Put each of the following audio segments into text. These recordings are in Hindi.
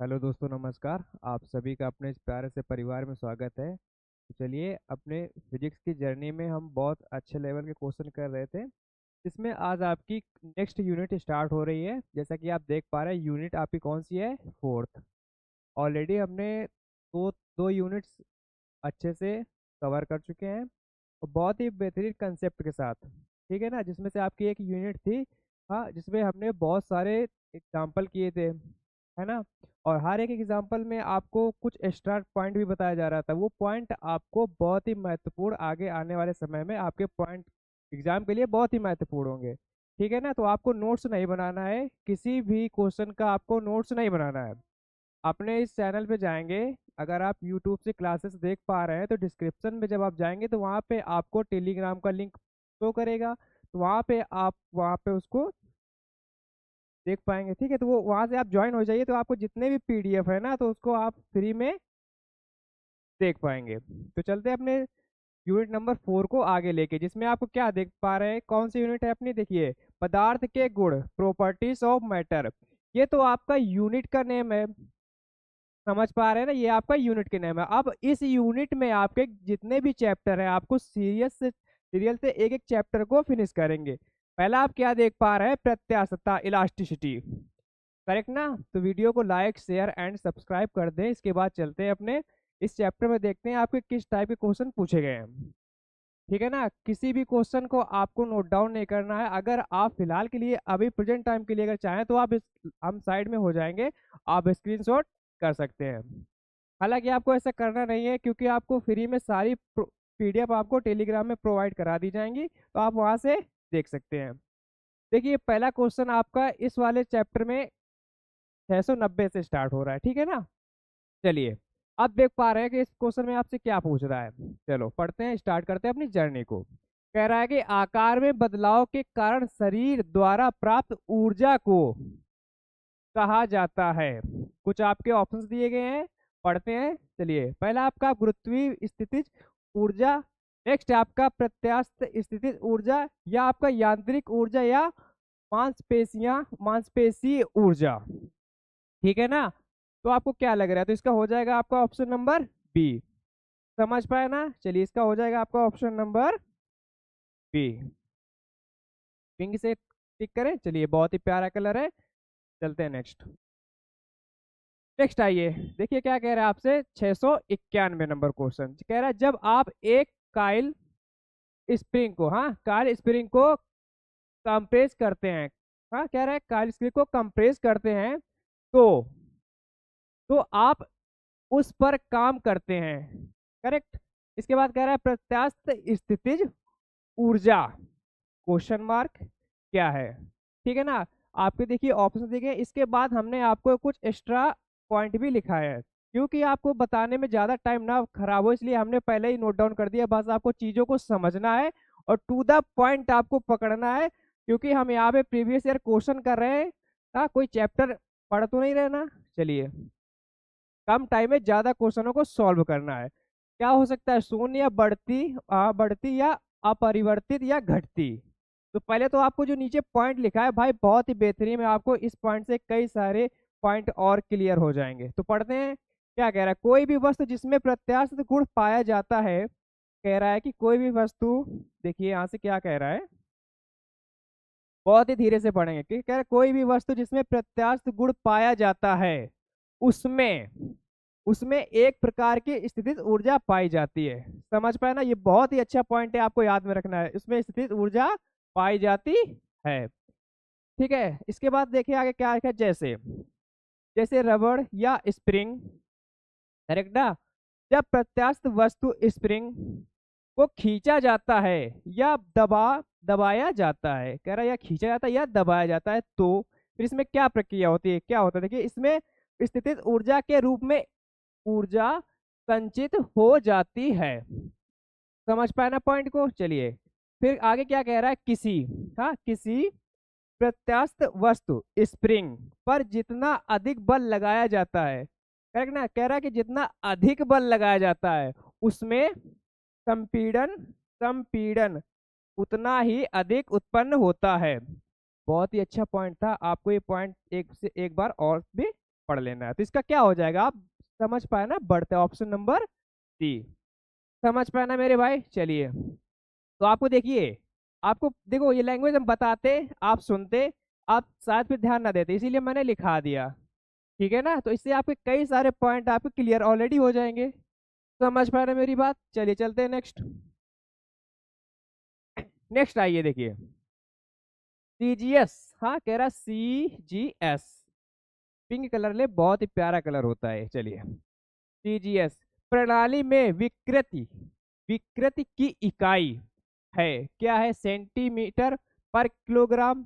हेलो दोस्तों, नमस्कार। आप सभी का अपने इस प्यारे से परिवार में स्वागत है। तो चलिए, अपने फिजिक्स की जर्नी में हम बहुत अच्छे लेवल के क्वेश्चन कर रहे थे। इसमें आज आपकी नेक्स्ट यूनिट स्टार्ट हो रही है। जैसा कि आप देख पा रहे हैं, यूनिट आपकी कौन सी है? फोर्थ। ऑलरेडी हमने दो दो यूनिट्स अच्छे से कवर कर चुके हैं और बहुत ही बेहतरीन कंसेप्ट के साथ। ठीक है ना? जिसमें से आपकी एक यूनिट थी, हाँ, जिसमें हमने बहुत सारे एग्जाम्पल किए थे, है ना? और हर एक एग्जाम्पल में आपको कुछ एक्स्ट्रा पॉइंट भी बताया जा रहा था। वो पॉइंट आपको बहुत ही महत्वपूर्ण, आगे आने वाले समय में आपके पॉइंट एग्जाम के लिए बहुत ही महत्वपूर्ण होंगे। ठीक है ना? तो आपको नोट्स नहीं बनाना है, किसी भी क्वेश्चन का आपको नोट्स नहीं बनाना है। अपने इस चैनल पे जाएंगे, अगर आप यूट्यूब से क्लासेस देख पा रहे हैं तो डिस्क्रिप्शन में जब आप जाएंगे तो वहाँ पे आपको टेलीग्राम का लिंक शो करेगा। तो वहाँ पे आप वहाँ पे उसको देख पाएंगे। ठीक है? तो वो वहाँ से आप ज्वाइन हो जाइए, तो आपको जितने भी पीडीएफ है ना, तो उसको आप फ्री में देख पाएंगे। तो चलते हैं अपने यूनिट नंबर 4 को आगे लेके, जिसमें आपको क्या देख पा रहे हैं, कौन सी यूनिट है अपनी? देखिए, पदार्थ के गुण, प्रॉपर्टीज ऑफ मैटर। ये तो आपका यूनिट का नेम है। समझ पा रहे हैं ना? ये आपका यूनिट के नेम है। अब इस यूनिट में आपके जितने भी चैप्टर हैं, आपको सीरियल से एक एक चैप्टर को फिनिश करेंगे। पहला आप क्या देख पा रहे हैं? प्रत्यास्थता, इलास्टिसिटी। करेक्ट ना? तो वीडियो को लाइक, शेयर एंड सब्सक्राइब कर दें। इसके बाद चलते हैं अपने इस चैप्टर में, देखते हैं आपके किस टाइप के क्वेश्चन पूछे गए हैं। ठीक है ना? किसी भी क्वेश्चन को आपको नोट डाउन नहीं करना है। अगर आप फिलहाल के लिए, अभी प्रेजेंट टाइम के लिए अगर चाहें तो आप हम साइड में हो जाएंगे, आप स्क्रीनशॉट कर सकते हैं। हालांकि आपको ऐसा करना नहीं है, क्योंकि आपको फ्री में सारी पीडीएफ आपको टेलीग्राम में प्रोवाइड करा दी जाएंगी, तो आप वहां से देख सकते हैं। देखिए, पहला क्वेश्चन आपका इस वाले चैप्टर में 690 से स्टार्ट हो रहा है। ठीक है ना? चलिए, अब देख पा रहे हैं कि इस क्वेश्चन में आपसे क्या पूछ रहा है। चलो पढ़ते हैं, स्टार्ट करते हैं अपनी जर्नी को। कह रहा है कि आकार में बदलाव के कारण शरीर द्वारा प्राप्त ऊर्जा को कहा जाता है। कुछ आपके ऑप्शंस दिए गए हैं, पढ़ते हैं। चलिए, पहला आपका गुरुत्वीय स्थितिज ऊर्जा, नेक्स्ट आपका प्रत्यास्थ स्थितिज ऊर्जा, या आपका यांत्रिक ऊर्जा, या मांसपेशीय ऊर्जा। ठीक है ना? तो आपको क्या लग रहा है? तो इसका हो जाएगा आपका ऑप्शन नंबर बी। समझ पाए ना? चलिए, इसका हो जाएगा आपका ऑप्शन नंबर बी। पिंक से टिक करें। चलिए, बहुत ही प्यारा कलर है। चलते हैं नेक्स्ट। नेक्स्ट आइए, देखिए क्या कह रहा है आपसे। 691 नंबर क्वेश्चन कह रहा है, जब आप एक काइल स्प्रिंग को, हाँ, काइल स्प्रिंग को कंप्रेस करते हैं। हाँ, कह रहा है काइल स्प्रिंग को कंप्रेस करते हैं, तो आप उस पर काम करते हैं। करेक्ट। इसके बाद कह रहा है प्रत्यास्थ स्थितिज ऊर्जा, क्वेश्चन मार्क, क्या है? ठीक है ना? आपके देखिए ऑप्शन दिए गए। इसके बाद हमने आपको कुछ एक्स्ट्रा पॉइंट भी लिखा है, क्योंकि आपको बताने में ज्यादा टाइम ना खराब हो, इसलिए हमने पहले ही नोट डाउन कर दिया। बस आपको चीजों को समझना है और टू द पॉइंट आपको पकड़ना है, क्योंकि हम यहाँ पे प्रीवियस ईयर क्वेश्चन कर रहे हैं। कोई चैप्टर पढ़ तो नहीं रहना। चलिए, कम टाइम में ज्यादा क्वेश्चनों को सॉल्व करना है। क्या हो सकता है? शून्य, या बढ़ती, या अपरिवर्तित, या घटती। तो पहले तो आपको जो नीचे पॉइंट लिखा है भाई, बहुत ही बेहतरीन है। आपको इस पॉइंट से कई सारे पॉइंट और क्लियर हो जाएंगे। तो पढ़ते हैं क्या कह रहा है। कोई भी वस्तु जिसमें प्रत्यास्थ गुण पाया जाता है, कह रहा है कि कोई भी वस्तु, देखिए यहाँ से क्या कह रहा है, बहुत ही धीरे से पढ़ेंगे। कि कह रहा है कोई भी वस्तु जिसमें प्रत्यास्थ गुण पाया जाता है, उसमें उसमें एक प्रकार की स्थितिज ऊर्जा पाई जाती है। समझ पाए ना? ये बहुत ही अच्छा पॉइंट है, आपको याद में रखना है। उसमें स्थितिज ऊर्जा पाई जाती है। ठीक है? इसके बाद देखिए आगे क्या है। जैसे जैसे रबड़ या स्प्रिंग। करेक्ट ना? जब प्रत्यास्थ वस्तु स्प्रिंग को खींचा जाता है या दबाया जाता है, कह रहा है या खींचा जाता है या दबाया जाता है, तो फिर इसमें क्या प्रक्रिया होती है, क्या होता है? देखिए, इसमें स्थितिज ऊर्जा के रूप में ऊर्जा संचित हो जाती है। समझ पाए ना पॉइंट को? चलिए, फिर आगे क्या कह रहा है। किसी प्रत्यास्थ वस्तु स्प्रिंग पर जितना अधिक बल लगाया जाता है, करेक्ट ना? कह रहा है कि जितना अधिक बल लगाया जाता है, उसमें संपीड़न संपीड़न उतना ही अधिक उत्पन्न होता है। बहुत ही अच्छा पॉइंट था। आपको ये पॉइंट एक से एक बार और भी पढ़ लेना है। तो इसका क्या हो जाएगा, आप समझ पाए ना, बढ़ते ऑप्शन नंबर सी। समझ पाए ना मेरे भाई। चलिए, तो आपको देखिए, आपको देखो ये लैंग्वेज हम बताते, आप सुनते, आप शायद फिर ध्यान ना देते, इसीलिए मैंने लिखा दिया। ठीक है ना, तो इससे आपके कई सारे पॉइंट आपके क्लियर ऑलरेडी हो जाएंगे। समझ पा रहे हैं मेरी बात। चलिए चलते हैं नेक्स्ट। नेक्स्ट आइए देखिए, सीजीएस। हाँ कह रहा सीजीएस, पिंक कलर ले, बहुत ही प्यारा कलर होता है। चलिए, सीजीएस प्रणाली में विकृति, विकृति की इकाई है, क्या है, सेंटीमीटर पर किलोग्राम,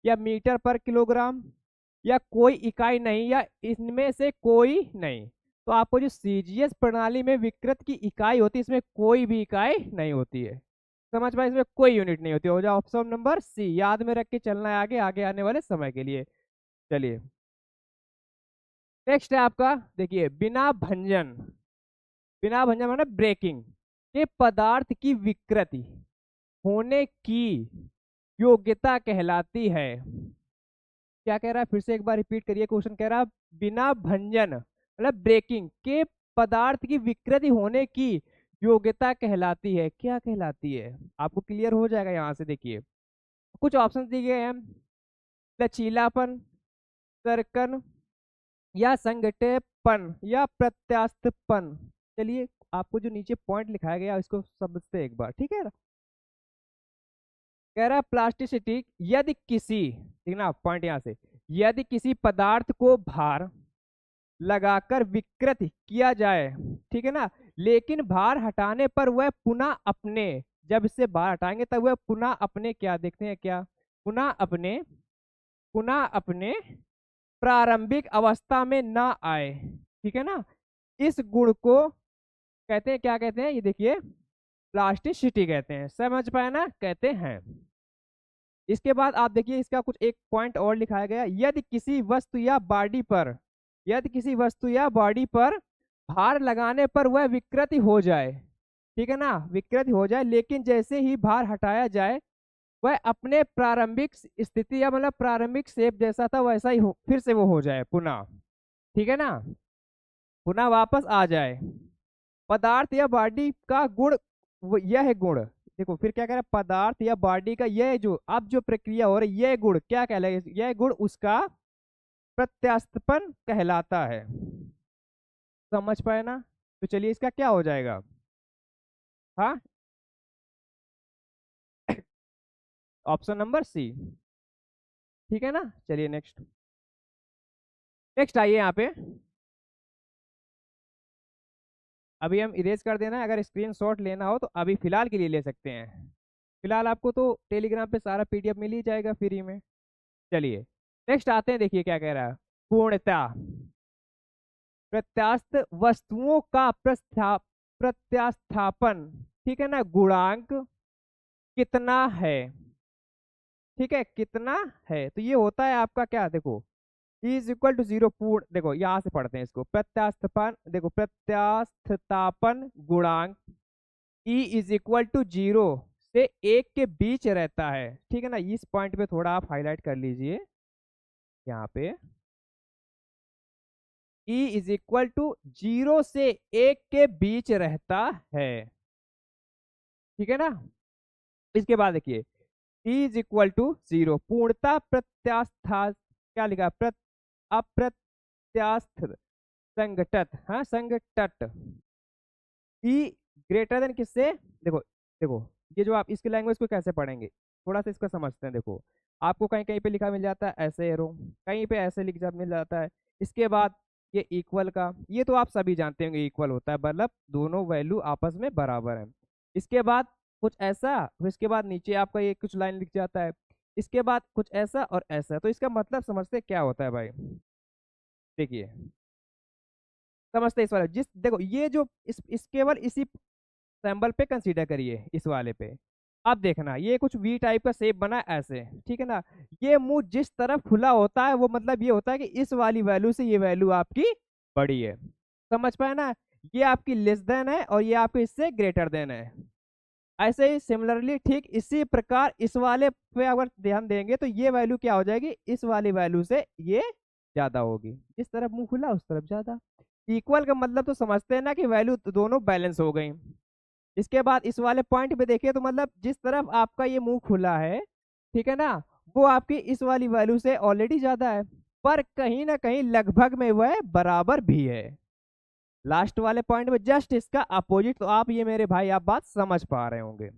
या मीटर पर किलोग्राम, या कोई इकाई नहीं, या इनमें से कोई नहीं। तो आपको जो सीजीएस प्रणाली में विकृत की इकाई होती है, इसमें कोई भी इकाई नहीं होती है। समझ पाए, इसमें कोई यूनिट नहीं होती। हो जाए ऑप्शन नंबर सी, याद में रख के चलना है आगे आगे आने वाले समय के लिए। चलिए, नेक्स्ट है आपका, देखिए, बिना भंजन, बिना भंजन माने ब्रेकिंग के पदार्थ की विकृति होने की योग्यता कहलाती है। क्या कह रहा है, फिर से एक बार रिपीट करिए क्वेश्चन। कह रहा है बिना भंजन मतलब ब्रेकिंग के पदार्थ की विकृति होने की योग्यता कहलाती है, क्या कहलाती है, आपको क्लियर हो जाएगा यहाँ से। देखिए, कुछ ऑप्शन दिए गए हैं, लचीलापन, सरकन, या संगठेपन, या प्रत्यास्थपन। चलिए, आपको जो नीचे पॉइंट लिखाया गया इसको समझते हैं एक बार, ठीक है ना। कह रहा है प्लास्टिसिटी, यदि किसी, ठीक ना, पॉइंट यहाँ से, यदि किसी पदार्थ को भार लगाकर विकृत किया जाए, ठीक है ना, लेकिन भार हटाने पर वह पुनः अपने, जब इससे भार हटाएंगे तब वह पुनः अपने, क्या देखते हैं, क्या, पुनः अपने, पुनः अपने प्रारंभिक अवस्था में ना आए, ठीक है ना, इस गुण को कहते हैं, क्या कहते हैं, ये देखिए, प्लास्टिसिटी कहते हैं। समझ पाए ना, कहते हैं। इसके बाद आप देखिए, इसका कुछ एक पॉइंट और लिखाया गया, यदि किसी वस्तु या बॉडी पर, यदि किसी वस्तु या बॉडी पर भार लगाने पर वह विकृति हो जाए, ठीक है ना, विकृति हो जाए, लेकिन जैसे ही भार हटाया जाए वह अपने प्रारंभिक स्थिति या मतलब प्रारंभिक शेप जैसा था वैसा ही हो, फिर से वो हो जाए पुनः, ठीक है ना, पुनः वापस आ जाए। पदार्थ या बॉडी का गुण, यह है गुण। देखो फिर क्या कह रहा है, पदार्थ या बॉडी का यह जो अब जो प्रक्रिया हो रही है, यह गुण क्या कहलाएगा, यह गुण उसका प्रत्यास्थपन कहलाता है। समझ पाए ना। तो चलिए, इसका क्या हो जाएगा, हाँ, ऑप्शन नंबर सी, ठीक है ना। चलिए नेक्स्ट, नेक्स्ट आइए यहाँ पे, अभी हम इरेज कर देना है, अगर स्क्रीनशॉट लेना हो तो अभी फिलहाल के लिए ले सकते हैं। फिलहाल आपको तो टेलीग्राम पे सारा पीडीएफ मिल ही जाएगा फ्री में। चलिए, नेक्स्ट आते हैं, देखिए क्या कह रहा है, पूर्णता, प्रत्यास्थ वस्तुओं का प्रत्यास्थापन, ठीक है ना, गुणांक कितना है, ठीक है, कितना है, तो ये होता है आपका क्या, देखो, इज इक्वल टू जीरो, पूर्ण, देखो यहां से पढ़ते हैं इसको, प्रत्यास्थापन, देखो प्रत्यास्थापन गुणांक e is equal to zero से एक के बीच रहता है, ठीक है ना। इस पॉइंट पे थोड़ा आप हाईलाइट कर लीजिए यहाँ पे, e is equal to zero से एक के बीच रहता है, ठीक है ना। इसके बाद देखिए, e is equal to zero, पूर्णता प्रत्यास्था, क्या लिखा, अप्रत्यास्थ संघटत, हाँ संघटत, ई ग्रेटर देन किससे, देखो, देखो ये जो आप इसकी लैंग्वेज को कैसे पढ़ेंगे, थोड़ा सा इसको समझते हैं। देखो, आपको कहीं कहीं पे लिखा मिल जाता है ऐसे एरो, कहीं पे ऐसे लिख जा मिल जाता है। इसके बाद ये इक्वल का, ये तो आप सभी जानते होंगे, इक्वल होता है मतलब दोनों वैल्यू आपस में बराबर है। इसके बाद कुछ ऐसा, फिर इसके बाद नीचे आपका ये कुछ लाइन लिख जाता है, इसके बाद कुछ ऐसा और ऐसा। तो इसका मतलब समझते क्या होता है भाई, देखिए, समझते इस वाले, जिस, देखो ये जो इस केवल इसी सैंपल पे कंसीडर करिए, इस वाले पे। अब देखना, ये कुछ वी टाइप का शेप बना है ऐसे, ठीक है ना, ये मुंह जिस तरफ खुला होता है वो मतलब ये होता है कि इस वाली वैल्यू से ये वैल्यू आपकी बड़ी है। समझ पाए ना, ये आपकी लेस देन है और ये आपके इससे ग्रेटर देन है। ऐसे ही सिमिलरली ठीक इसी प्रकार इस वाले पे अगर ध्यान देंगे तो ये वैल्यू क्या हो जाएगी, इस वाली वैल्यू से ये ज्यादा होगी। जिस तरफ मुंह खुला उस तरफ ज्यादा। इक्वल का मतलब तो समझते हैं ना कि वैल्यू दोनों बैलेंस हो गई। इसके बाद इस वाले पॉइंट पे देखिए तो मतलब जिस तरफ आपका ये मुंह खुला है, ठीक है ना, वो आपकी इस वाली वैल्यू से ऑलरेडी ज्यादा है, पर कहीं ना कहीं लगभग में वह बराबर भी है। लास्ट वाले पॉइंट में जस्ट इसका अपोजिट। तो आप ये मेरे भाई आप बात समझ पा रहे होंगे।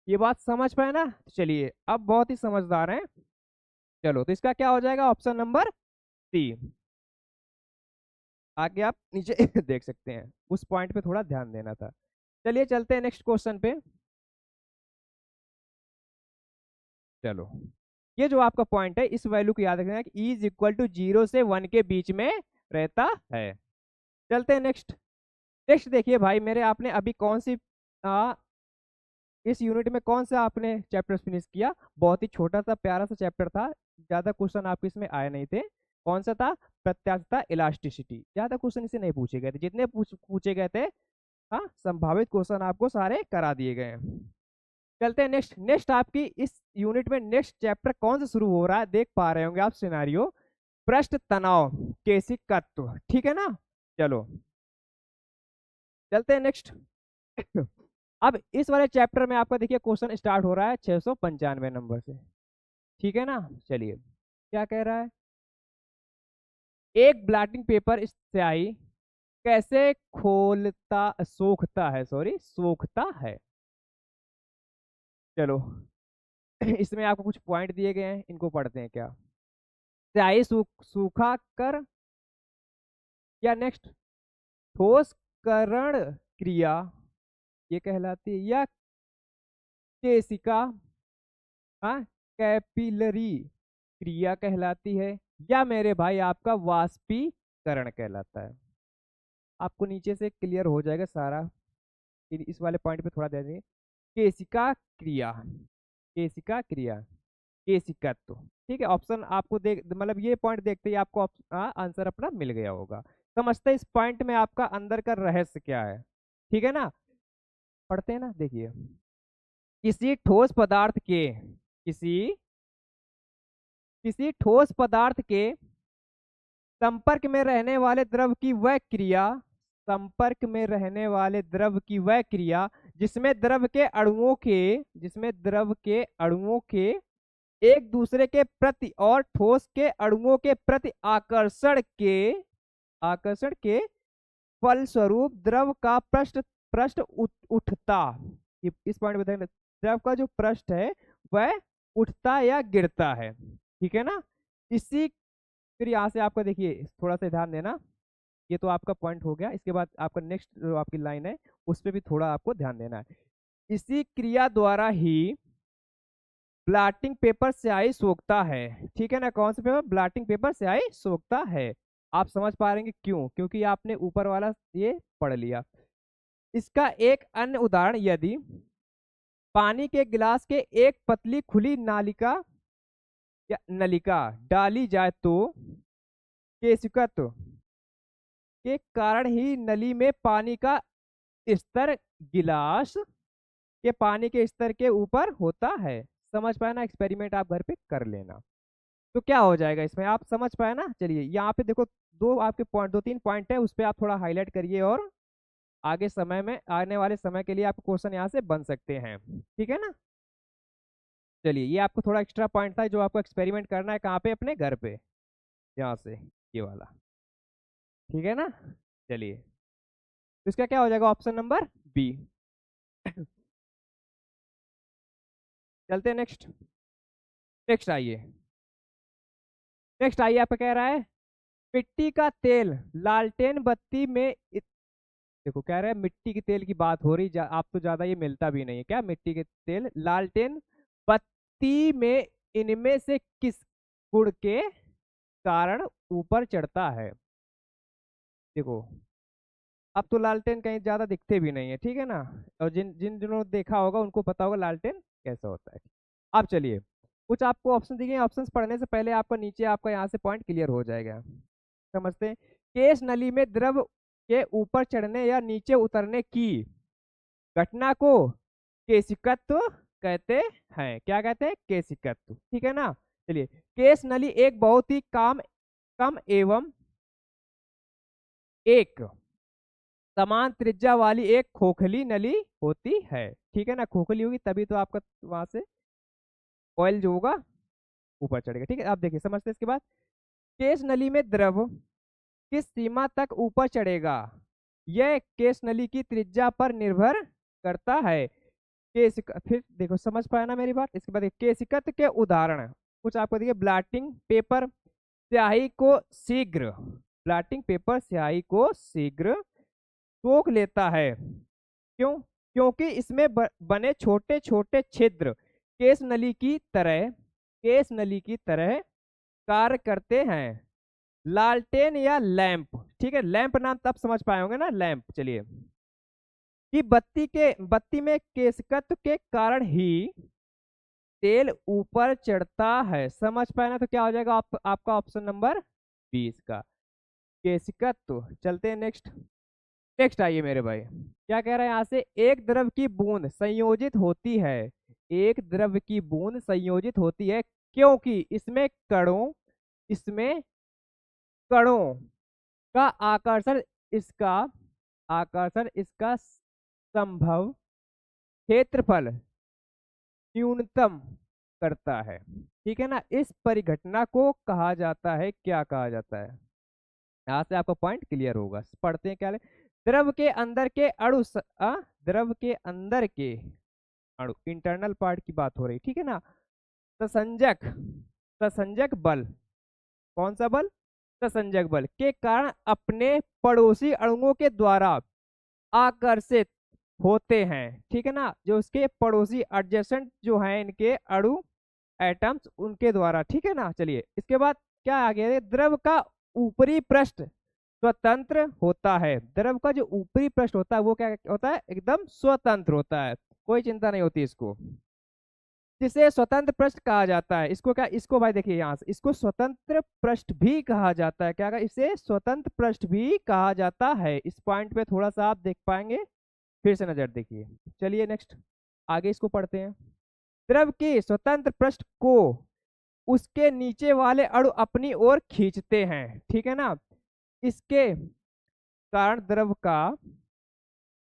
ये बात समझ पाए ना? तो चलिए अब बहुत ही समझदार हैं। चलो तो इसका क्या हो जाएगा, ऑप्शन नंबर सी। आगे आप नीचे देख सकते हैं, उस पॉइंट पे थोड़ा ध्यान देना था। चलिए चलते हैं नेक्स्ट क्वेश्चन पे। चलो, ये जो आपका पॉइंट है इस वैल्यू को याद रखना कि ई इज इक्वल टू 0 से 1 के बीच में रहता है। चलते हैं नेक्स्ट। नेक्स्ट देखिए भाई मेरे, आपने अभी कौन सी इस यूनिट में कौन सा आपने चैप्टर फिनिश किया? बहुत ही छोटा सा प्यारा सा चैप्टर था, ज्यादा क्वेश्चन आपके इसमें आए नहीं थे। कौन सा था? प्रत्यास्थता, इलास्टिसिटी। ज्यादा क्वेश्चन इसे नहीं पूछे गए थे, जितने पूछे गए थे हाँ संभावित क्वेश्चन आपको सारे करा दिए गए हैं। चलते हैं नेक्स्ट। नेक्स्ट आपकी इस यूनिट में नेक्स्ट चैप्टर कौन सा शुरू हो रहा है, देख पा रहे होंगे आप सिनारियो, पृष्ठ तनाव, केशिकत्व, ठीक है ना। चलो चलते हैं नेक्स्ट। अब इस वाले चैप्टर में आपका देखिए क्वेश्चन स्टार्ट हो रहा है 695 नंबर से, ठीक है ना। चलिए क्या कह रहा है, एक ब्लॉटिंग पेपर स्याही कैसे खोलता सोखता है, सॉरी सोखता है। चलो इसमें आपको कुछ पॉइंट दिए गए हैं, इनको पढ़ते हैं क्या। स्याही सूखा कर, या नेक्स्ट ठोसकरण क्रिया ये कहलाती है, या केशिका हाँ कैपिलरी क्रिया कहलाती है, या मेरे भाई आपका वाष्पीकरण कहलाता है। आपको नीचे से क्लियर हो जाएगा सारा, इस वाले पॉइंट पे थोड़ा दे देंगे। केशिका क्रिया, केशिका क्रिया, केशिकत्व, ठीक है। ऑप्शन आपको देख मतलब ये पॉइंट देखते ही आपको आंसर अपना मिल गया होगा। समझते हैं इस पॉइंट में आपका अंदर का रहस्य क्या है, ठीक है ना। पढ़ते हैं ना, देखिए। किसी ठोस पदार्थ के किसी किसी ठोस पदार्थ के संपर्क में रहने वाले द्रव की वह क्रिया, संपर्क में रहने वाले द्रव की वह क्रिया जिसमें द्रव के अणुओं के एक दूसरे के प्रति और ठोस के अणुओं के प्रति आकर्षण के फलस्वरूप द्रव का पृष्ठ पृष्ठ उठता। इस पॉइंट में ध्यान दें, द्रव का जो पृष्ठ है वह उठता या गिरता है, ठीक है ना। इसी फिर यहाँ से आपका देखिए थोड़ा सा ध्यान देना, ये तो आपका पॉइंट हो गया। इसके बाद आपका नेक्स्ट जो आपकी लाइन है उस पर भी थोड़ा आपको ध्यान देना है। इसी क्रिया द्वारा ही ब्लॉटिंग पेपर स्याही सोखता है, ठीक है ना। कौन सा पेपर? ब्लॉटिंग पेपर स्याही सोखता है। आप समझ पा रहे हैं क्यों? क्योंकि आपने ऊपर वाला ये पढ़ लिया। इसका एक अन्य उदाहरण, यदि पानी के गिलास के एक पतली खुली नालिका या नलिका डाली जाए तो केशिकत्व के कारण ही नली में पानी का स्तर गिलास के पानी के स्तर के ऊपर होता है। समझ पाए ना? एक्सपेरिमेंट आप घर पे कर लेना। तो क्या हो जाएगा इसमें, आप समझ पाए ना। चलिए यहाँ पे देखो, दो आपके पॉइंट, दो तीन पॉइंट है, उस पर आप थोड़ा हाईलाइट करिए और आगे समय में आने वाले समय के लिए आप क्वेश्चन यहाँ से बन सकते हैं, ठीक है ना। चलिए ये आपको थोड़ा एक्स्ट्रा पॉइंट था जो आपको एक्सपेरिमेंट करना है, कहाँ पे? अपने घर पे, यहाँ से ये वाला, ठीक है ना। चलिए तो इसका क्या हो जाएगा, ऑप्शन नंबर बी। चलते हैं नेक्स्ट। नेक्स्ट आइए, नेक्स्ट आइए आपका कह रहा है मिट्टी का तेल लालटेन बत्ती में देखो कह रहा है मिट्टी के तेल की बात हो रही, आप तो ज्यादा ये मिलता भी नहीं है क्या, मिट्टी के तेल लालटेन बत्ती में इनमें से किस गुण के कारण ऊपर चढ़ता है। देखो अब तो लालटेन कहीं ज्यादा दिखते भी नहीं है, ठीक है ना। और जिन्होंने देखा होगा उनको पता होगा लालटेन कैसा होता है। अब चलिए कुछ आपको ऑप्शन दिए, ऑप्शंस पढ़ने से पहले आपका नीचे आपका यहाँ से पॉइंट क्लियर हो जाएगा। समझते हैं। केश नली में द्रव के ऊपर चढ़ने या नीचे उतरने की घटना को केशिकत्व कहते हैं। क्या कहते हैं? केशिकत्व, ठीक है ना। चलिए केश नली एक बहुत ही कम एवं एक समान त्रिज्या वाली एक खोखली नली होती है। ठीक है ना, खोखली होगी तभी तो आपका वहां से ऑयल जो होगा ऊपर चढ़ेगा। ठीक है, आप देखिए समझते हैं इसके बाद। केस नली में द्रव किस सीमा तक ऊपर चढ़ेगा, यह केस नली की त्रिज्या पर निर्भर करता है। फिर देखो समझ पाया ना मेरी बात। इसके बाद केशिकत के उदाहरण कुछ आपको देखिए। ब्लॉटिंग पेपर स्याही को शीघ्र, ब्लॉटिंग पेपर स्याही को शीघ्र सोख लेता है। क्यों? क्योंकि इसमें बने छोटे छोटे छिद्र केस नली की तरह, केस नली की तरह कार्य करते हैं। लालटेन या लैंप, ठीक है, लैंप नाम तब समझ पाए होंगे ना, लैंप। चलिए, कि बत्ती में केशकत्व के कारण ही तेल ऊपर चढ़ता है। समझ पाए ना, तो क्या हो जाएगा आपका ऑप्शन नंबर 20 का केशिकत्व। चलते हैं नेक्स्ट। नेक्स्ट आइए मेरे भाई, क्या कह रहा है यहाँ से। एक द्रव की बूंद संयोजित होती है, एक द्रव की बूंद संयोजित होती है क्योंकि इसमें कणों का इसका इसका संभव क्षेत्रफल न्यूनतम करता है। ठीक है ना, इस परिघटना को कहा जाता है, क्या कहा जाता है। यहाँ से आपको पॉइंट क्लियर होगा। पढ़ते हैं क्या है? द्रव के अंदर के द्रव के अंदर के अणु, इंटरनल पार्ट की बात हो रही, ठीक है ना। ससंजक ससंजक बल, कौन सा बल? ससंजक बल के कारण अपने पड़ोसी अणुओं के द्वारा आकर्षित होते हैं। ठीक है ना, जो उसके पड़ोसी एडजेसेंट जो हैं इनके अणु एटम्स, उनके द्वारा। ठीक है ना। चलिए इसके बाद क्या आ गया, द्रव का ऊपरी पृष्ठ स्वतंत्र होता है। द्रव का जो ऊपरी पृष्ठ होता है वो क्या होता है, एकदम स्वतंत्र होता है, कोई चिंता नहीं होती इसको, जिसे स्वतंत्र पृष्ठ कहा जाता है। इसको क्या, इसको भाई देखिए यहाँ से, इसको स्वतंत्र पृष्ठ भी कहा जाता है। क्या कहा, इसे स्वतंत्र पृष्ठ भी कहा जाता है। इस पॉइंट पे थोड़ा सा आप देख पाएंगे, फिर से नजर देखिए। चलिए नेक्स्ट आगे इसको पढ़ते हैं। द्रव के स्वतंत्र पृष्ठ को उसके नीचे वाले अणु अपनी ओर खींचते हैं। ठीक है ना, इसके कारण द्रव का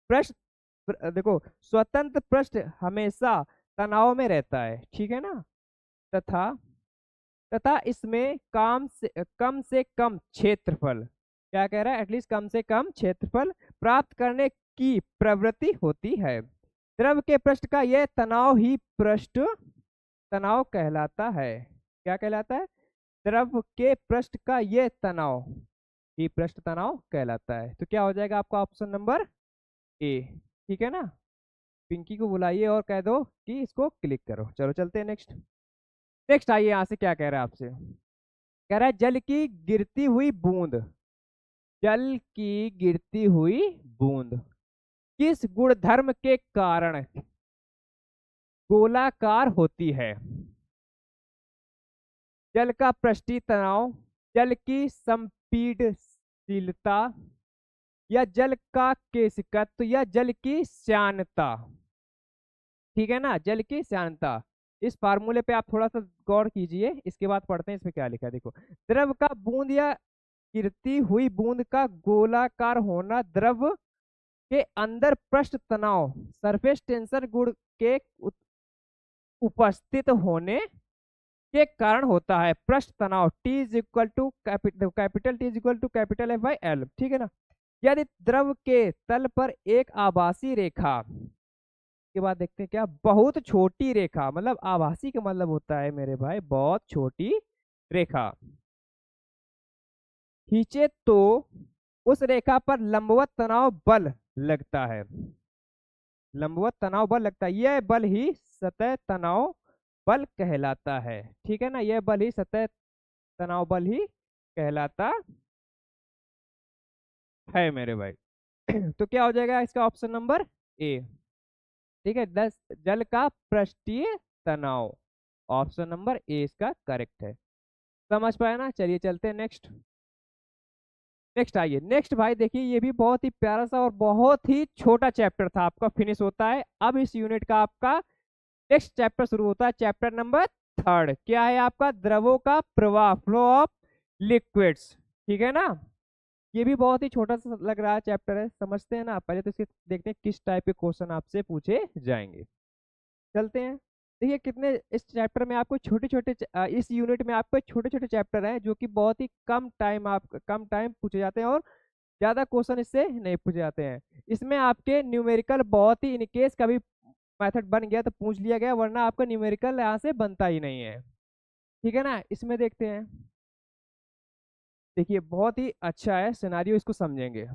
पृष्ठ, देखो स्वतंत्र पृष्ठ हमेशा तनाव में रहता है। ठीक है ना, तथा तथा इसमें कम से कम क्षेत्रफल, क्या कह रहा है, एटलीस्ट कम से कम क्षेत्रफल प्राप्त करने की प्रवृत्ति होती है। द्रव के पृष्ठ का यह तनाव ही पृष्ठ तनाव कहलाता है। क्या कहलाता है? द्रव के पृष्ठ का यह तनाव ही पृष्ठ तनाव कहलाता है। तो क्या हो जाएगा आपका ऑप्शन नंबर ए। ठीक है ना, पिंकी को बुलाइए और कह दो कि इसको क्लिक करो। चलो चलते हैं नेक्स्ट। नेक्स्ट आइए, यहाँ से क्या कह रहा है आपसे। कह रहा है जल की गिरती हुई बूंद, जल की गिरती हुई बूंद किस गुणधर्म के कारण गोलाकार होती है। जल का पृष्ठीय तनाव, जल की संपीडनशीलता, या जल का केशिकत्व, या जल की श्यानता। ठीक है ना, जल की श्यानता। इस फार्मूले पे आप थोड़ा सा गौर कीजिए, इसके बाद पढ़ते हैं इसमें क्या लिखा है। देखो, द्रव का बूंद या गिरती हुई बूंद का गोलाकार होना द्रव के अंदर पृष्ठ तनाव सरफेस टेंशन गुण के उपस्थित होने के कारण होता है। पृष्ठ तनाव T is equal to capital T is equal to capital F by L। ठीक है ना, यदि द्रव के तल पर एक आभासी रेखा, के बाद देखते हैं क्या, बहुत छोटी रेखा, मतलब आभासी का मतलब होता है मेरे भाई बहुत छोटी रेखा खींचे तो उस रेखा पर लंबवत तनाव बल लगता है। लंबवत तनाव बल लगता है, यह बल ही सतह तनाव बल कहलाता है। ठीक है ना, यह बल ही सतह तनाव बल ही कहलाता है मेरे भाई। तो क्या हो जाएगा इसका ऑप्शन नंबर ए। ठीक है, 10 जल का पृष्ठीय तनाव, ऑप्शन नंबर ए इसका करेक्ट है। समझ पाया ना। चलिए चलते हैं नेक्स्ट। नेक्स्ट आइए। नेक्स्ट भाई देखिए, ये भी बहुत ही प्यारा सा और बहुत ही छोटा चैप्टर था आपका, फिनिश होता है अब इस यूनिट का। आपका नेक्स्ट चैप्टर शुरू होता है, चैप्टर नंबर 3। क्या है आपका, द्रवों का प्रवाह, फ्लो ऑफ लिक्विड्स। ठीक है ना, ये भी बहुत ही छोटा सा लग रहा है चैप्टर है, समझते हैं ना। पहले तो इसके देखते हैं किस टाइप के क्वेश्चन आपसे पूछे जाएंगे। चलते हैं। देखिए कितने इस चैप्टर में आपको छोटे छोटे इस यूनिट में आपको छोटे छोटे चैप्टर हैं जो कि बहुत ही कम टाइम पूछे जाते हैं और ज्यादा क्वेश्चन इससे नहीं पूछे जाते हैं। इसमें आपके न्यूमेरिकल बहुत ही, इन केस कभी मेथड बन गया तो पूछ लिया गया, वरना आपका न्यूमेरिकल यहाँ से बनता ही नहीं है। ठीक है ना, इसमें देखते हैं। देखिए बहुत ही अच्छा है सिनारियो, इसको समझेंगे।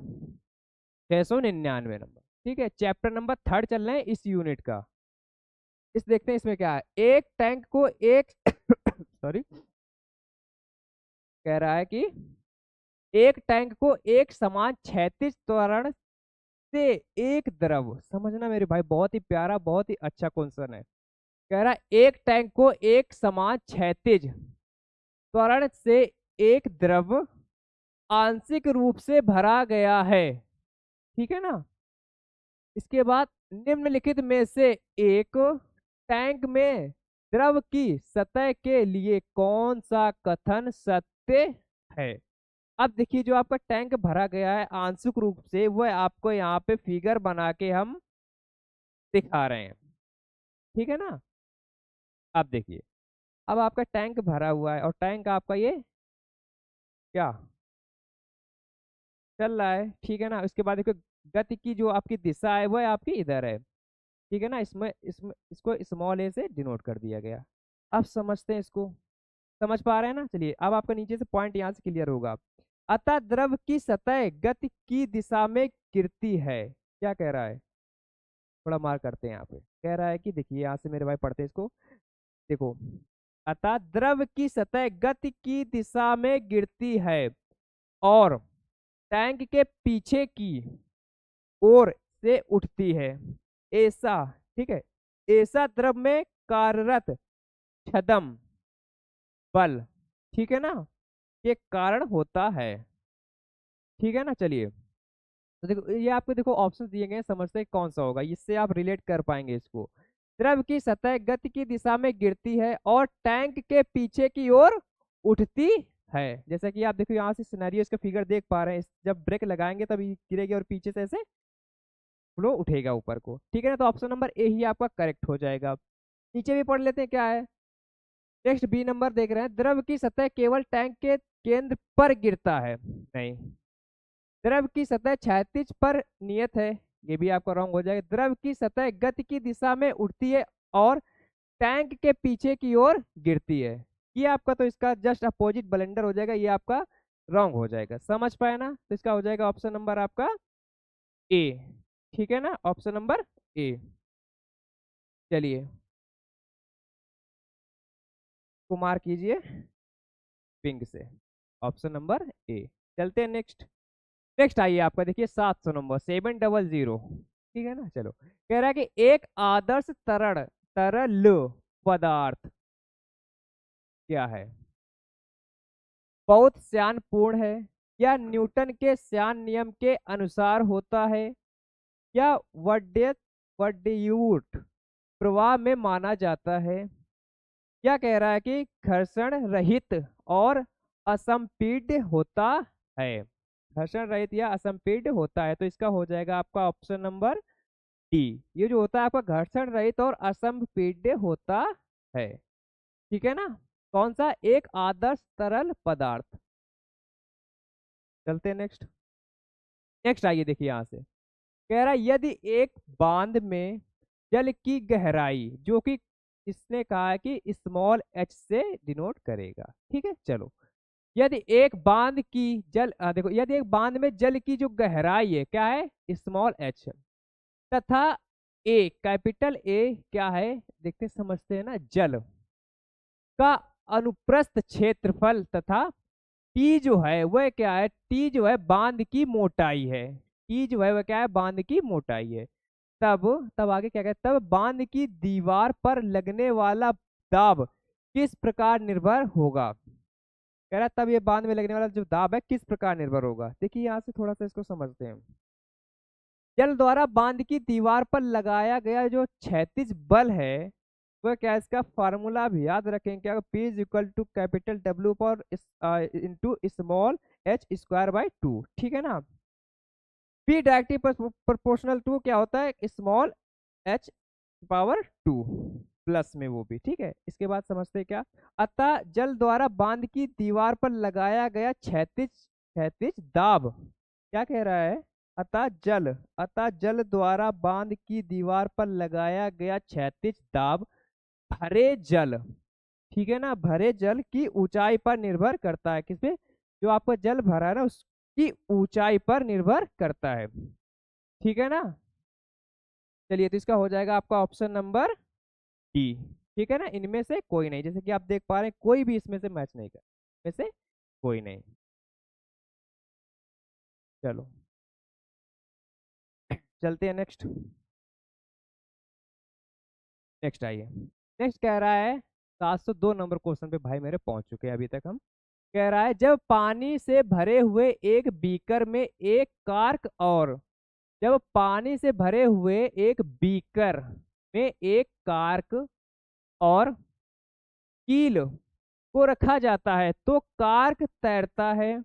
699 नंबर, ठीक है, चैप्टर नंबर 3 चल रहे हैं इस यूनिट का। इस देखते हैं इसमें क्या है। एक टैंक को एक सॉरी, कह रहा है कि एक टैंक को एक समान क्षैतिज त्वरण से एक द्रव, समझना मेरे भाई, बहुत ही प्यारा बहुत ही अच्छा क्वेश्चन है। कह रहा है एक टैंक को एक समान क्षैतिज त्वरण से एक द्रव आंशिक रूप से भरा गया है। ठीक है ना, इसके बाद निम्नलिखित में से एक टैंक में द्रव की सतह के लिए कौन सा कथन सत्य है। अब देखिए जो आपका टैंक भरा गया है आंशिक रूप से, वह आपको यहाँ पे फिगर बना के हम दिखा रहे हैं। ठीक है ना, अब देखिए, अब आपका टैंक भरा हुआ है और टैंक आपका ये क्या चल रहा है। ठीक है ना, उसके बाद देखो गति की जो आपकी दिशा है वह आपकी इधर है। ठीक है ना, इसमें इसमें इसको स्मॉल ए से डिनोट कर दिया गया। अब समझते हैं इसको, समझ पा रहे हैं ना। चलिए अब आपका नीचे से पॉइंट यहाँ से क्लियर होगा। अतः द्रव की सतह गति की दिशा में गिरती है। क्या कह रहा है, थोड़ा मार करते हैं यहाँ पे। कह रहा है कि देखिए यहाँ से मेरे भाई पढ़ते हैं इसको। देखो, अतः द्रव की सतह गति की दिशा में गिरती है और टैंक के पीछे की ओर से उठती है। ऐसा, ठीक है, ऐसा द्रव में कार्यरत छदम बल, ठीक है ना, के कारण होता है। ठीक है ना, चलिए तो देखो ये आपको देखो ऑप्शन दिए गए हैं, समझते हैं कौन सा होगा, इससे आप रिलेट कर पाएंगे इसको। द्रव की सतह गति की दिशा में गिरती है और टैंक के पीछे की ओर उठती है। जैसा कि आप देखो यहाँ से सिनेरियो इसका फिगर देख पा रहे हैं, जब ब्रेक लगाएंगे तब ये गिरेगी और पीछे से ऐसे फ्लो उठेगा ऊपर को। ठीक है ना, तो ऑप्शन नंबर ए ही आपका करेक्ट हो जाएगा। नीचे भी पढ़ लेते हैं क्या है। नेक्स्ट बी नंबर देख रहे हैं, द्रव की सतह केवल टैंक के केंद्र पर गिरता है। नहीं, द्रव की सतह क्षैतिज पर नियत है, ये भी आपका रॉन्ग हो जाएगा। द्रव की सतह गति की दिशा में उठती है और टैंक के पीछे की ओर गिरती है। ये आपका तो इसका जस्ट अपोजिट ब्लेंडर हो जाएगा, ये आपका रॉन्ग हो जाएगा। समझ पाए ना, तो इसका हो जाएगा ऑप्शन नंबर आपका ए। ठीक है ना, ऑप्शन नंबर ए। चलिए को मार्क कीजिए पिंक से, ऑप्शन नंबर ए। चलते हैं नेक्स्ट। नेक्स्ट आइए आपका देखिए 700 नंबर 700। ठीक है ना, चलो कह रहा है कि एक आदर्श तरल पदार्थ क्या है, बहुत श्यानपूर्ण है, या न्यूटन के श्यान नियम के अनुसार होता है, या वड्डेयूट प्रवाह में माना जाता है। क्या कह रहा है कि घर्षण रहित और असंपीड्य होता है। घर्षण रहित या असंपीड्य होता है, तो इसका हो जाएगा आपका ऑप्शन नंबर डी। ये जो होता है आपका घर्षण रहित और असंपीड्य होता है। ठीक है ना, कौन सा, एक आदर्श तरल पदार्थ। चलते हैं नेक्स्ट। नेक्स्ट आइए देखिए यहाँ से, कह रहा है यदि एक बांध में जल की गहराई, जो कि इसने कहा है कि स्मॉल एच से डिनोट करेगा। ठीक है, चलो यदि एक बांध की देखो यदि एक बांध में जल की जो गहराई है क्या है, स्मॉल एच, तथा ए कैपिटल ए क्या है, देखते समझते हैं ना, जल का अनुप्रस्थ क्षेत्रफल तथा टी जो है वह क्या है, टी जो है बांध की मोटाई है। टी जो है वह क्या है, बांध की मोटाई है। तब तब आगे क्या कहते हैं, तब बांध की दीवार पर लगने वाला दाब किस प्रकार निर्भर होगा। कह रहा है तब ये बांध में लगने वाला जो दाब है किस प्रकार निर्भर होगा। देखिए यहाँ से थोड़ा सा इसको समझते हैं। जल द्वारा बांध की दीवार पर लगाया गया जो क्षैतिज बल है तो क्या है इसका फार्मूला आप याद रखें, क्या P is equal to capital W power into small h square by 2, ठीक है ना। P डायरेक्टली प्रोपोर्शनल टू क्या होता है, स्मॉल h पावर 2 प्लस में वो भी, ठीक है। इसके बाद समझते हैं क्या, अतः जल द्वारा बांध की दीवार पर लगाया गया क्षैतिज क्षैतिज दाब, क्या कह रहा है, अतः जल द्वारा बांध की दीवार पर लगाया गया क्षैतिज दाब भरे जल, ठीक है ना, भरे जल की ऊंचाई पर निर्भर करता है, किस पे, जो आपका जल भरा है ना उसकी ऊंचाई पर निर्भर करता है, ठीक है ना। चलिए तो इसका हो जाएगा आपका ऑप्शन नंबर डी, ठीक है ना, इनमें से कोई नहीं, जैसे कि आप देख पा रहे हैं कोई भी इसमें से मैच नहीं कर, में से कोई नहीं। चलो चलते हैं नेक्स्ट। नेक्स्ट आइए, नेक्स्ट कह रहा है 702 नंबर क्वेश्चन पे भाई मेरे पहुंच चुके हैं अभी तक हम। कह रहा है जब पानी से भरे हुए एक बीकर में एक कार्क और, जब पानी से भरे हुए एक बीकर में एक कार्क और कील को रखा जाता है तो कार्क तैरता है,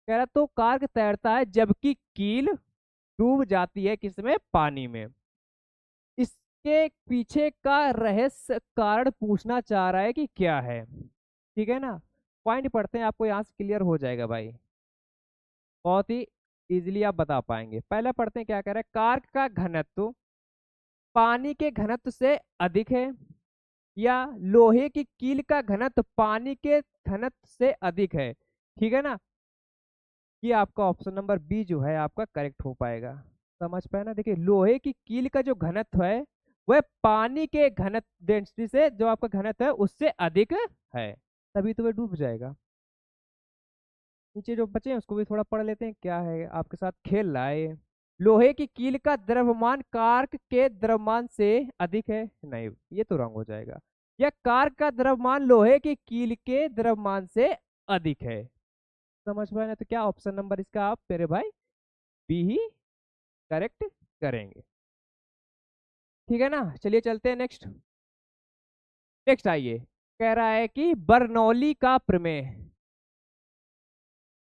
कह रहा तो कार्क तैरता है जबकि कील डूब जाती है किसमें, पानी में। इसके पीछे का रहस्य कारण पूछना चाह रहा है कि क्या है, ठीक है ना। पॉइंट पढ़ते हैं, आपको यहाँ से क्लियर हो जाएगा भाई, बहुत ही इजीली आप बता पाएंगे। पहला पढ़ते हैं क्या कह रहा है, कार्क का घनत्व पानी के घनत्व से अधिक है या लोहे की कील का घनत्व पानी के घनत्व से अधिक है, ठीक है ना। ये आपका ऑप्शन नंबर बी जो है आपका करेक्ट हो पाएगा। समझ पाए ना, देखिए लोहे की कील का जो घनत्व है वह पानी के घनत्व डेंसिटी से, जो आपका घनत्व है उससे अधिक है, तभी तो वह डूब जाएगा। नीचे जो बचे हैं उसको भी थोड़ा पढ़ लेते हैं, क्या है आपके साथ खेल रहा है ये। लोहे की कील का द्रव्यमान कार्क के द्रव्यमान से अधिक है, नहीं ये तो रंग हो जाएगा। या कार्क का द्रव्यमान लोहे की कील के द्रव्यमान से अधिक है। समझ पाए ना, तो क्या ऑप्शन नंबर इसका आप मेरे भाई बी ही करेक्ट करेंगे, ठीक है ना। चलिए चलते हैं नेक्स्ट। नेक्स्ट आइए, कह रहा है कि बर्नौली का प्रमेय,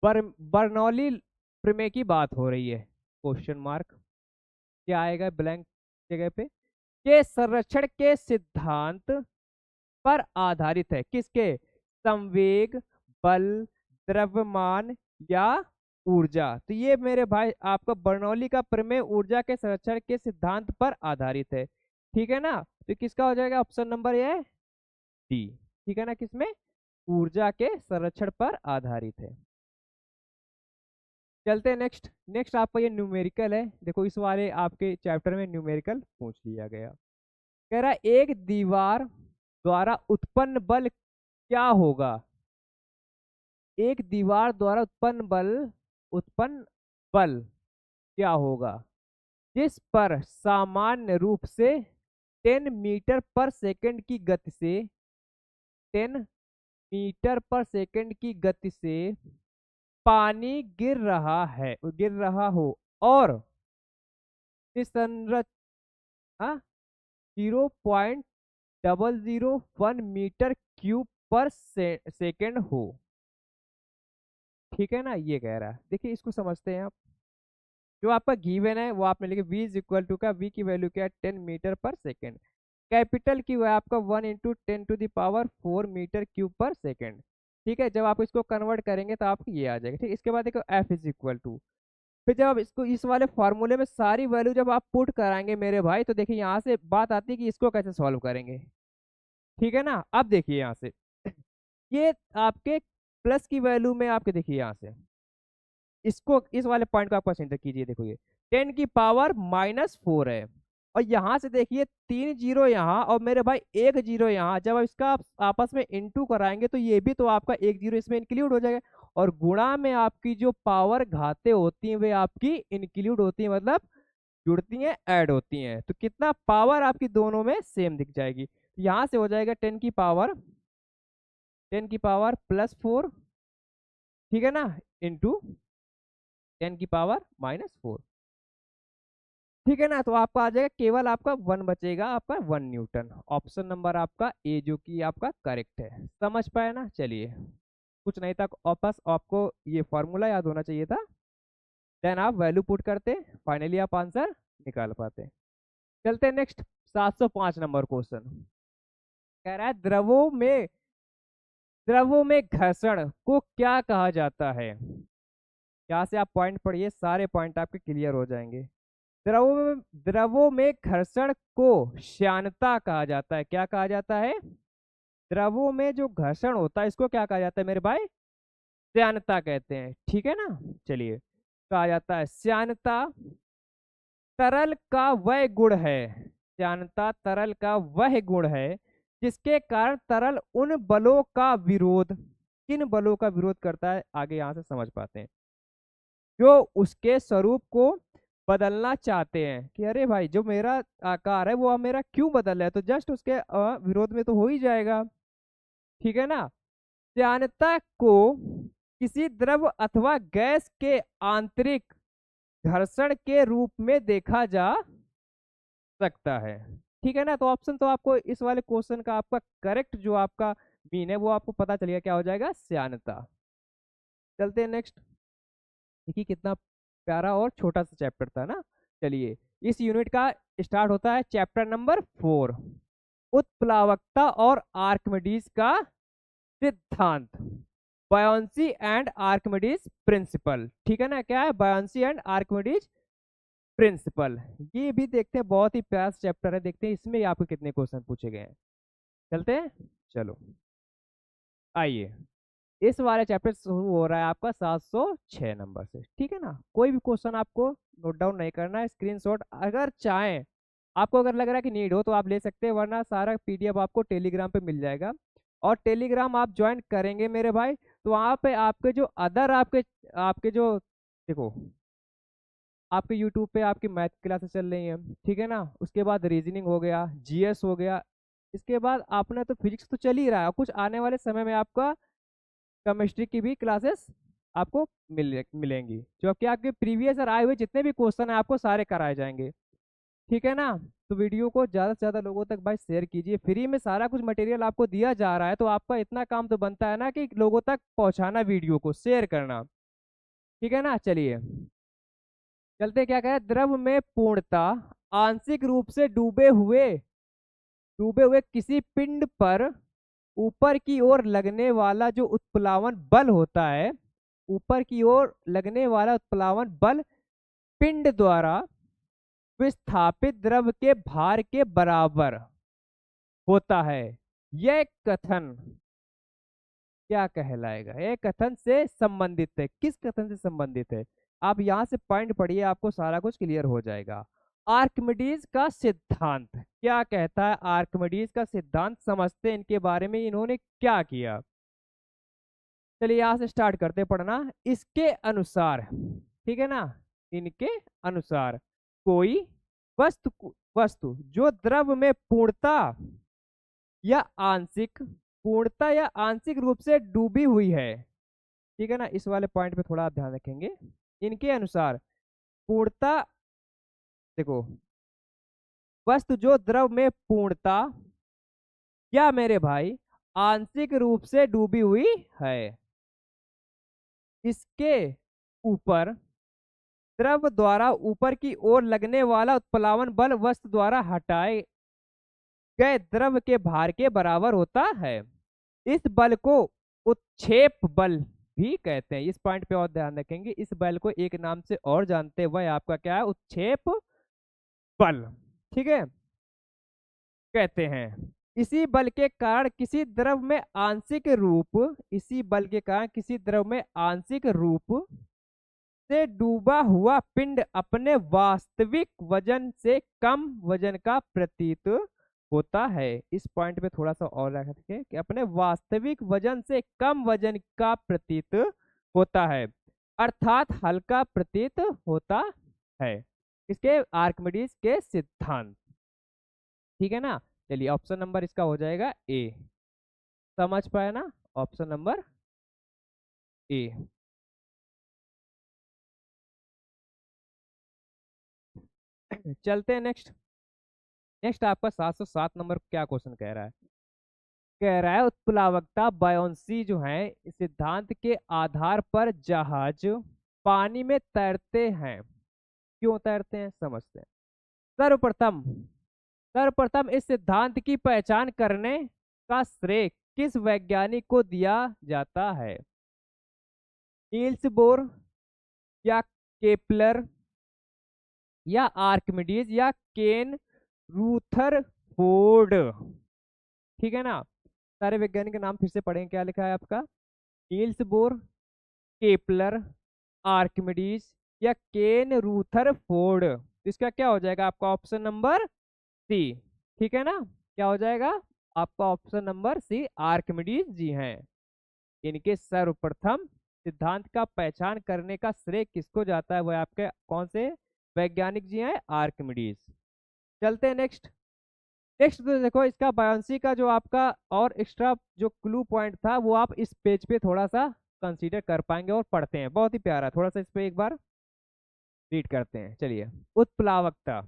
बर्नौली प्रमेय की बात हो रही है, क्वेश्चन मार्क, क्या आएगा ब्लैंक जगह पे, के संरक्षण के सिद्धांत पर आधारित है, किसके, संवेग, बल, द्रव्यमान या ऊर्जा। तो ये मेरे भाई आपका बर्नौली का प्रमेय ऊर्जा के संरक्षण के सिद्धांत पर आधारित है, ठीक है ना। तो किसका हो जाएगा ऑप्शन नंबर ये डी, ठीक है ना, किसमें, ऊर्जा के संरक्षण पर आधारित है। चलते हैं नेक्स्ट। नेक्स्ट आपका ये न्यूमेरिकल है, देखो इस वाले आपके चैप्टर में न्यूमेरिकल पूछ लिया गया। कह रहा है एक दीवार द्वारा एक दीवार द्वारा उत्पन्न बल क्या होगा, जिस पर सामान्य रूप से 10 मीटर पर सेकंड की गति से 10 मीटर पर सेकंड की गति से पानी गिर रहा हो और इस संरचना 0.001 मीटर क्यूब पर सेकंड हो, ठीक है ना। ये कह रहा है, देखिए इसको समझते हैं आप। जो आपका गिवन है वो आपने लिखे v इज इक्वल टू का v की वैल्यू क्या है 10 मीटर पर सेकेंड, कैपिटल की वो है आपका 1 × 10⁴मीटर क्यूब पर सेकेंड, ठीक है। जब आप इसको कन्वर्ट करेंगे तो आपको ये आ जाएगा, ठीक। इसके बाद देखो f इज इक्वल टू, फिर जब आप इसको इस वाले फॉर्मूले में सारी वैल्यू जब आप पुट कराएंगे मेरे भाई, तो देखिए यहाँ से बात आती है कि इसको कैसे सॉल्व करेंगे, ठीक है ना। अब देखिए यहाँ से ये आपके प्लस की वैल्यू में आपके देखिए यहाँ से इसको इस वाले पॉइंट को आपका सेंटर कीजिए, देखो ये 10⁻⁴ है और यहाँ से देखिए 3 जीरो यहाँ और मेरे भाई 1 जीरो यहाँ, जब आप इसका आप आपस में इंटू कराएंगे तो ये भी तो आपका 1 जीरो इसमें इंक्लूड हो जाएगा और गुणा में आपकी जो पावर घाते होती हैं वे आपकी इंक्लूड होती हैं, मतलब जुड़ती हैं, ऐड होती हैं, तो कितना पावर आपकी दोनों में सेम दिख जाएगी। तो यहाँ से हो जाएगा 10⁻+4, ठीक है ना, इंटू 10⁻⁴। ठीक है ना। तो आपका आ जाएगा केवल आपका 1 बचेगा, आपका 1 न्यूटन। ऑप्शन नंबर आपका ए जो कि आपका करेक्ट है। समझ पाए ना। चलिए, कुछ नहीं था, वापस आपको ये फॉर्मूला याद होना चाहिए था, देन आप वैल्यू पुट करते, फाइनली आप आंसर निकाल पाते। चलते नेक्स्ट, 705 नंबर क्वेश्चन। कह रहा है द्रवों में घर्षण को क्या कहा जाता है। यहाँ से आप पॉइंट पढ़िए, सारे पॉइंट आपके क्लियर हो जाएंगे। द्रवों में घर्षण को श्यानता कहा जाता है। क्या कहा जाता है? द्रवों में जो घर्षण होता है इसको क्या कहा जाता है मेरे भाई? श्यानता कहते हैं। ठीक है ना। चलिए, कहा जाता है श्यानता तरल का वह गुण है। श्यानता तरल का वह गुण है जिसके कारण तरल उन बलों का विरोध, किन बलों का विरोध करता है, आगे यहां से समझ पाते हैं, जो उसके स्वरूप को बदलना चाहते हैं। कि अरे भाई, जो मेरा आकार है वो अब मेरा क्यों बदल रहा है, तो जस्ट उसके विरोध में तो हो ही जाएगा। ठीक है ना। श्यानता को किसी द्रव अथवा गैस के आंतरिक घर्षण के रूप में देखा जा सकता है। ठीक है ना। तो ऑप्शन तो आपको इस वाले क्वेश्चन का आपका करेक्ट जो आपका मीन है वो आपको पता चलेगा, क्या हो जाएगा? श्यानता। चलते हैं नेक्स्ट। देखिए कितना प्यारा और छोटा सा चैप्टर था ना। चलिए, इस यूनिट का स्टार्ट होता है चैप्टर नंबर 4, उत्प्लावकता और आर्किमिडीज का सिद्धांत, बायोन्सी एंड आर्किमिडीज प्रिंसिपल। ठीक है ना। क्या है? Buoyancy and Archimedes principal. ये भी देखते हैं, बहुत ही प्यारा चैप्टर है, देखते हैं इसमें आपको कितने क्वेश्चन पूछे गए हैं। चलते हैं, चलो आइए। इस वाले चैप्टर शुरू हो रहा है आपका 706 नंबर से। ठीक है ना। कोई भी क्वेश्चन आपको नोट डाउन नहीं करना है, स्क्रीनशॉट अगर चाहें, आपको अगर लग रहा है कि नीड हो तो आप ले सकते हैं, वरना सारा पीडीएफ आपको टेलीग्राम पे मिल जाएगा। और टेलीग्राम आप ज्वाइन करेंगे मेरे भाई, तो वहाँ पे आपके जो अदर आपके आपके जो, देखो, आपके यूट्यूब पे आपकी मैथ क्लासेस चल रही हैं। ठीक है ना। उसके बाद रीजनिंग हो गया, जीएस हो गया, इसके बाद आपने तो फिजिक्स तो चल ही रहा है, कुछ आने वाले समय में आपका केमिस्ट्री की भी क्लासेस आपको मिलेंगी, जो कि आपके प्रीवियस और आए हुए जितने भी क्वेश्चन है आपको सारे कराए जाएंगे। ठीक है ना। तो वीडियो को ज़्यादा से ज़्यादा लोगों तक भाई शेयर कीजिए, फ्री में सारा कुछ मटेरियल आपको दिया जा रहा है, तो आपका इतना काम तो बनता है ना कि लोगों तक पहुंचाना, वीडियो को शेयर करना। ठीक है ना। चलिए, चलते, क्या कहे, द्रव में पूर्णता आंशिक रूप से डूबे हुए किसी पिंड पर ऊपर की ओर लगने वाला जो उत्प्लावन बल होता है, ऊपर की ओर लगने वाला उत्प्लावन बल पिंड द्वारा विस्थापित द्रव के भार के बराबर होता है। यह कथन क्या कहलाएगा? यह कथन से संबंधित है। किस कथन से संबंधित है? आप यहाँ से पॉइंट पढ़िए, आपको सारा कुछ क्लियर हो जाएगा। आर्किमिडीज का सिद्धांत क्या कहता है? आर्किमिडीज का सिद्धांत समझते हैं, इनके बारे में इन्होंने क्या किया। चलिए यहाँ से स्टार्ट करते पढ़ना। इसके अनुसार, ठीक है ना, इनके अनुसार कोई वस्तु जो द्रव में पूर्णता या आंशिक रूप से डूबी हुई है। ठीक है ना। इस वाले पॉइंट पे थोड़ा आप ध्यान रखेंगे। इनके अनुसार पूर्णता, देखो, वस्तु जो द्रव में पूर्णता या मेरे भाई आंशिक रूप से डूबी हुई है, इसके ऊपर द्रव द्वारा ऊपर की ओर लगने वाला उत्प्लावन बल वस्तु द्वारा हटाए गए द्रव के भार के बराबर होता है। इस बल को उत्क्षेप बल भी कहते हैं। इस पॉइंट पे और ध्यान रखेंगे, इस बल को एक नाम से और जानते हैं, वह आपका क्या है? उत्क्षेप बल। ठीक है, कहते हैं। इसी बल के कारण किसी द्रव में आंशिक रूप से डूबा हुआ पिंड अपने वास्तविक वजन से कम वजन का प्रतीत होता है। इस पॉइंट पे थोड़ा सा और रखें कि अपने वास्तविक वजन से कम वजन का प्रतीत होता है, अर्थात हल्का प्रतीत होता है। इसके आर्किमिडीज के सिद्धांत। ठीक है ना। चलिए, ऑप्शन नंबर इसका हो जाएगा ए। समझ पाए ना? Option number A. चलते हैं नेक्स्ट। नेक्स्ट आपका 707 नंबर क्या क्वेश्चन कह रहा है। कह रहा है उत्प्लावकता बायोन्सी जो है इस सिद्धांत के आधार पर जहाज पानी में तैरते हैं। क्यों तैरते हैं समझते हैं। सर्वप्रथम सर्वप्रथम इस सिद्धांत की पहचान करने का श्रेय किस वैज्ञानिक को दिया जाता है। नील्स बोर या केपलर या आर्किमिडीज या केन रूथरफोर्ड। ठीक है ना। सारे वैज्ञानिक के नाम फिर से पढ़ें, क्या लिखा है आपका। नील्स बोर, केपलर, आर्किमिडीज या केन रूथरफोर्ड। इसका क्या हो जाएगा आपका ऑप्शन नंबर सी। ठीक है ना। क्या हो जाएगा आपका ऑप्शन नंबर सी, आर्किमिडीज जी हैं। इनके सर्वप्रथम सिद्धांत का पहचान करने का श्रेय किसको जाता है, वह आपके कौन से वैज्ञानिक जी हैं, आर्किमिडीज। चलते हैं नेक्स्ट। नेक्स्ट तो देखो इसका बायोन्सी का जो आपका और एक्स्ट्रा जो क्लू पॉइंट था वो आप इस पेज पे थोड़ा सा कंसीडर कर पाएंगे और पढ़ते हैं, बहुत ही प्यारा। थोड़ा सा इस पे एक बार रीड करते हैं, चलिए। उत्प्लावकता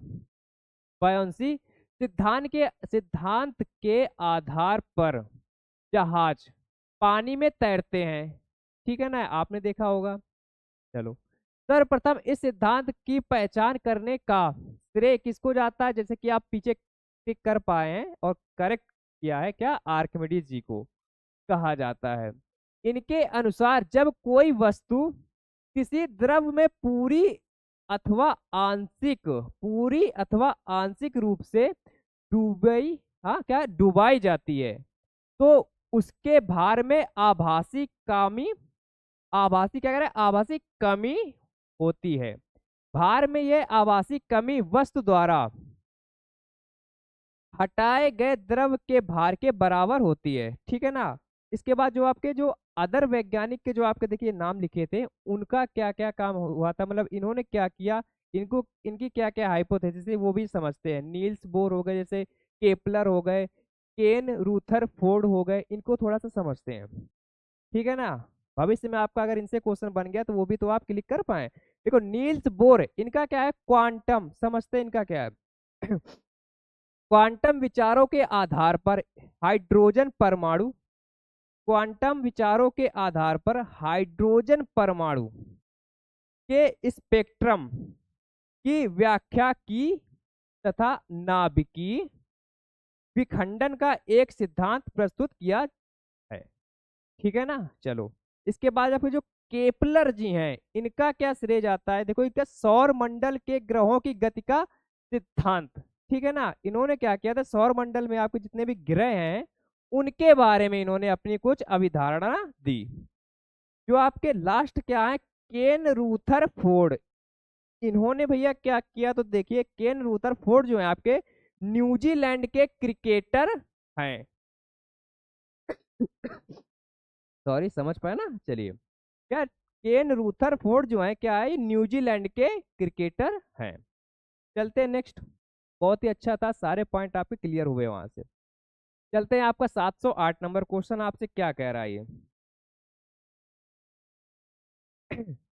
बायोन्सी सिद्धांत के आधार पर जहाज पानी में तैरते हैं। ठीक है ना, आपने देखा होगा। चलो, सर्वप्रथम इस सिद्धांत की पहचान करने का श्रेय किसको जाता है, जैसे कि आप पीछे टिक कर पाए हैं और करेक्ट किया है, क्या आर्किमिडीज जी को कहा जाता है। इनके अनुसार जब कोई वस्तु किसी द्रव में पूरी अथवा आंशिक रूप से डूबई हाँ क्या डुबाई जाती है तो उसके भार में आभासी क्या कह रहे हैं, आभासी कमी होती है। भार में यह आभासी कमी वस्तु द्वारा हटाए गए द्रव के भार के बराबर होती है। ठीक है ना। इसके बाद जो आपके जो अदर वैज्ञानिक के जो आपके देखिए नाम लिखे थे उनका क्या क्या काम हुआ था, मतलब इन्होंने क्या किया, इनको इनकी क्या क्या हाइपोथेसिस है वो भी समझते हैं। नील्स बोर हो गए, जैसे केपलर हो गए, केन रूथरफोर्ड हो गए, इनको थोड़ा सा समझते हैं। ठीक है ना। भविष्य में आपका अगर इनसे क्वेश्चन बन गया तो वो भी तो आप क्लिक कर पाए। देखो नील्स बोर इनका क्या है, क्वांटम समझते हैं इनका क्या है। क्वांटम विचारों के आधार पर हाइड्रोजन परमाणु क्वांटम विचारों के आधार पर हाइड्रोजन परमाणु के स्पेक्ट्रम की व्याख्या की तथा नाभिकीय विखंडन का एक सिद्धांत प्रस्तुत किया है। ठीक है ना। चलो, इसके बाद आपके जो केपलर जी हैं इनका क्या श्रेय जाता है, देखो इनका सौर मंडल के ग्रहों की गति का सिद्धांत। ठीक है ना। इन्होंने क्या किया था, सौर मंडल में आपके जितने भी ग्रह हैं उनके बारे में इन्होंने अपनी कुछ अवधारणा दी। जो आपके लास्ट क्या है, केन रूथरफोर्ड, इन्होंने भैया क्या किया तो देखिए, केन रूथरफोर्ड जो है आपके न्यूजीलैंड के क्रिकेटर हैं। सॉरी, समझ पाए ना। चलिए, क्या केन रूथरफोर्ड जो है क्या है, न्यूजीलैंड के क्रिकेटर हैं। चलते हैं नेक्स्ट। बहुत ही अच्छा था, सारे पॉइंट आपके क्लियर हुए वहां से। चलते हैं आपका 708 नंबर क्वेश्चन आपसे क्या कह रहा है ये।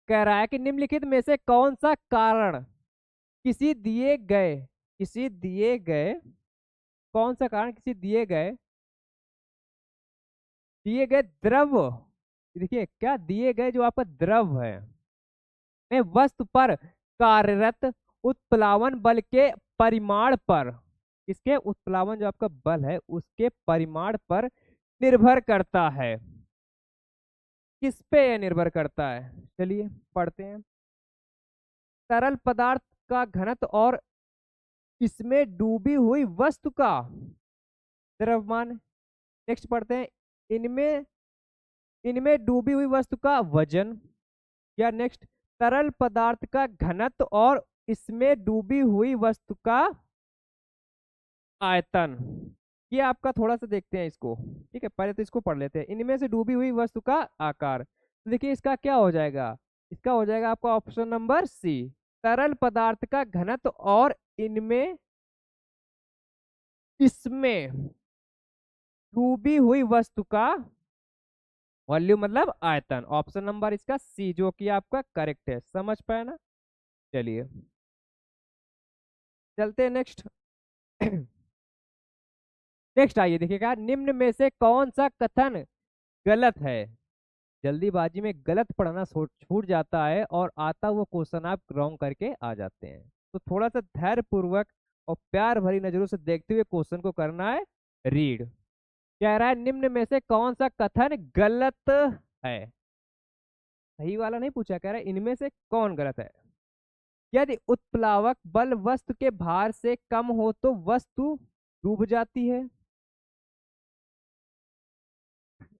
कह रहा है कि निम्नलिखित में से कौन सा कारण किसी दिए गए कौन सा कारण किसी दिए गए द्रव, देखिए क्या दिए गए जो आपका द्रव है में वस्तु पर कार्यरत उत्प्लावन बल के परिमाण पर, इसके उत्प्लावन जो आपका बल है उसके परिमाण पर निर्भर करता है। किस पे यह निर्भर करता है, चलिए पढ़ते हैं। तरल पदार्थ का घनत्व और इसमें डूबी हुई वस्तु का द्रव्यमान। नेक्स्ट पढ़ते हैं, इनमें इनमें डूबी हुई वस्तु का वजन। या नेक्स्ट, तरल पदार्थ का घनत्व और इसमें डूबी हुई वस्तु का आयतन। ये आपका थोड़ा सा देखते हैं इसको। ठीक है, पहले तो इसको पढ़ लेते हैं। इनमें से डूबी हुई वस्तु का आकार, तो देखिए इसका क्या हो जाएगा, इसका हो जाएगा आपका ऑप्शन नंबर सी, तरल पदार्थ का घनत्व और इनमें इसमें डूबी हुई वस्तु का वॉल्यूम मतलब आयतन। ऑप्शन नंबर इसका सी जो कि आपका करेक्ट है। समझ पाए ना। चलिए, चलते हैं नेक्स्ट। नेक्स्ट आइए देखिएगा, निम्न में से कौन सा कथन गलत है। जल्दीबाजी में गलत पढ़ना छूट जाता है और आता वो क्वेश्चन आप रॉन्ग करके आ जाते हैं। तो थोड़ा सा धैर्य पूर्वक और प्यार भरी नजरों से देखते हुए क्वेश्चन को करना है रीड। कह रहा है निम्न में से कौन सा कथन गलत है। सही वाला नहीं पूछा, कह रहा है इनमें से कौन गलत है। यदि उत्प्लावक बल वस्तु के भार से कम हो तो वस्तु डूब जाती है।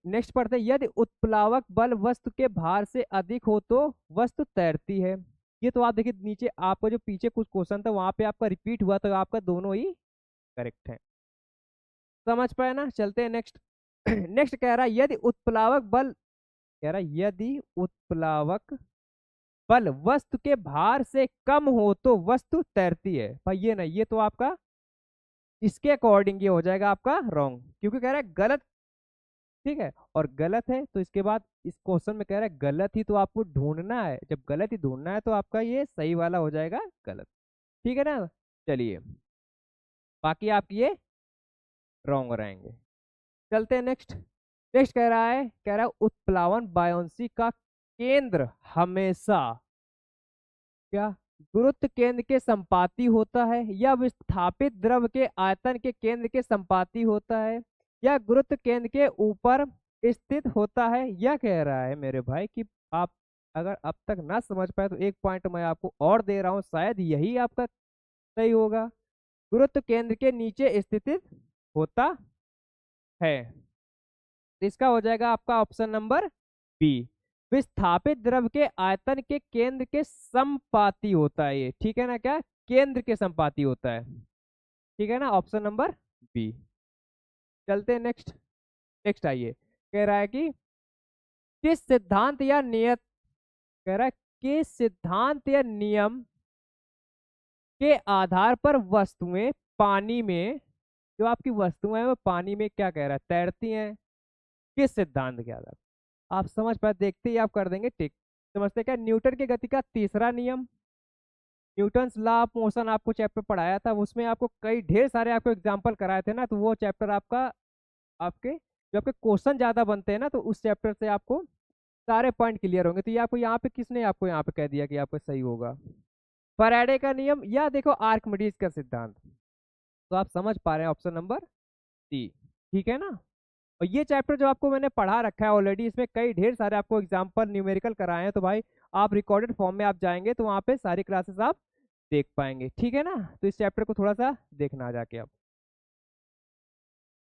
नेक्स्ट पढ़ते हैं, यदि उत्प्लावक बल वस्तु के भार से अधिक हो तो वस्तु तैरती है। ये तो आप देखिए नीचे आपका जो पीछे कुछ क्वेश्चन था वहां पे आपका रिपीट हुआ, तो आपका दोनों ही करेक्ट है। समझ पाए ना। चलते हैं नेक्स्ट। नेक्स्ट कह रहा है यदि उत्प्लावक बल, कह रहा है यदि उत्प्लावक बल वस्तु के भार से कम हो तो वस्तु तैरती है। भाई ये ना, ये तो आपका इसके अकॉर्डिंग ये हो जाएगा आपका रॉन्ग, क्योंकि कह रहा है गलत। ठीक है, और गलत है तो इसके बाद इस क्वेश्चन में कह रहा है गलत ही तो आपको ढूंढना है। जब गलत ही ढूंढना है तो आपका ये सही वाला हो जाएगा गलत। ठीक है ना। चलिए, बाकी आपके ये रॉन्ग रहेंगे। चलते हैं नेक्स्ट। नेक्स्ट कह रहा है उत्प्लावन बायोंसी का केंद्र हमेशा क्या गुरुत्व केंद्र के संपाती होता है, या विस्थापित द्रव के आयतन के केंद्र के संपाती होता है, या गुरुत्व केंद्र के ऊपर स्थित होता है। यह कह रहा है मेरे भाई कि आप अगर अब तक ना समझ पाए तो एक पॉइंट मैं आपको और दे रहा हूं, शायद यही आपका सही होगा। गुरुत्व केंद्र के नीचे स्थित होता है। तो इसका हो जाएगा आपका ऑप्शन नंबर बी। विस्थापित द्रव के आयतन के केंद्र के संपाती होता है ये। ठीक है ना, क्या केंद्र के संपाती होता है। ठीक है ना, ऑप्शन नंबर बी। चलते हैं नेक्स्ट। नेक्स्ट आइए, कह रहा है कि किस सिद्धांत या नियत, कह रहा है किस सिद्धांत या नियम के आधार पर वस्तुएं पानी में, जो आपकी वस्तुएं हैं वो पानी में क्या कह रहा है तैरती हैं। किस सिद्धांत के आधार, आप समझ पाए देखते ही आप कर देंगे टिक। समझते क्या, न्यूटन की गति का तीसरा नियम, न्यूटन्स लॉ ऑफ मोशन आपको चैप्टर पढ़ाया था, उसमें आपको कई ढेर सारे आपको एग्जांपल कराए थे ना, तो वो चैप्टर आपका आपके जो आपके क्वेश्चन ज्यादा बनते हैं ना, तो उस चैप्टर से आपको सारे पॉइंट क्लियर होंगे। तो ये आपको यहाँ पे किसने आपको यहाँ पे कह दिया कि आपको सही होगा। फैराडे का नियम या देखो आर्किमिडीज का सिद्धांत। तो आप समझ पा रहे हैं ऑप्शन नंबर सी। ठीक है ना। और ये चैप्टर जो आपको मैंने पढ़ा रखा है ऑलरेडी, इसमें कई ढेर सारे आपको एग्जाम्पल न्यूमेरिकल कराए हैं, तो भाई आप रिकॉर्डेड फॉर्म में आप जाएंगे तो वहाँ पे सारी क्लासेस आप देख पाएंगे। ठीक है ना। तो इस चैप्टर को थोड़ा सा देखना जाके आप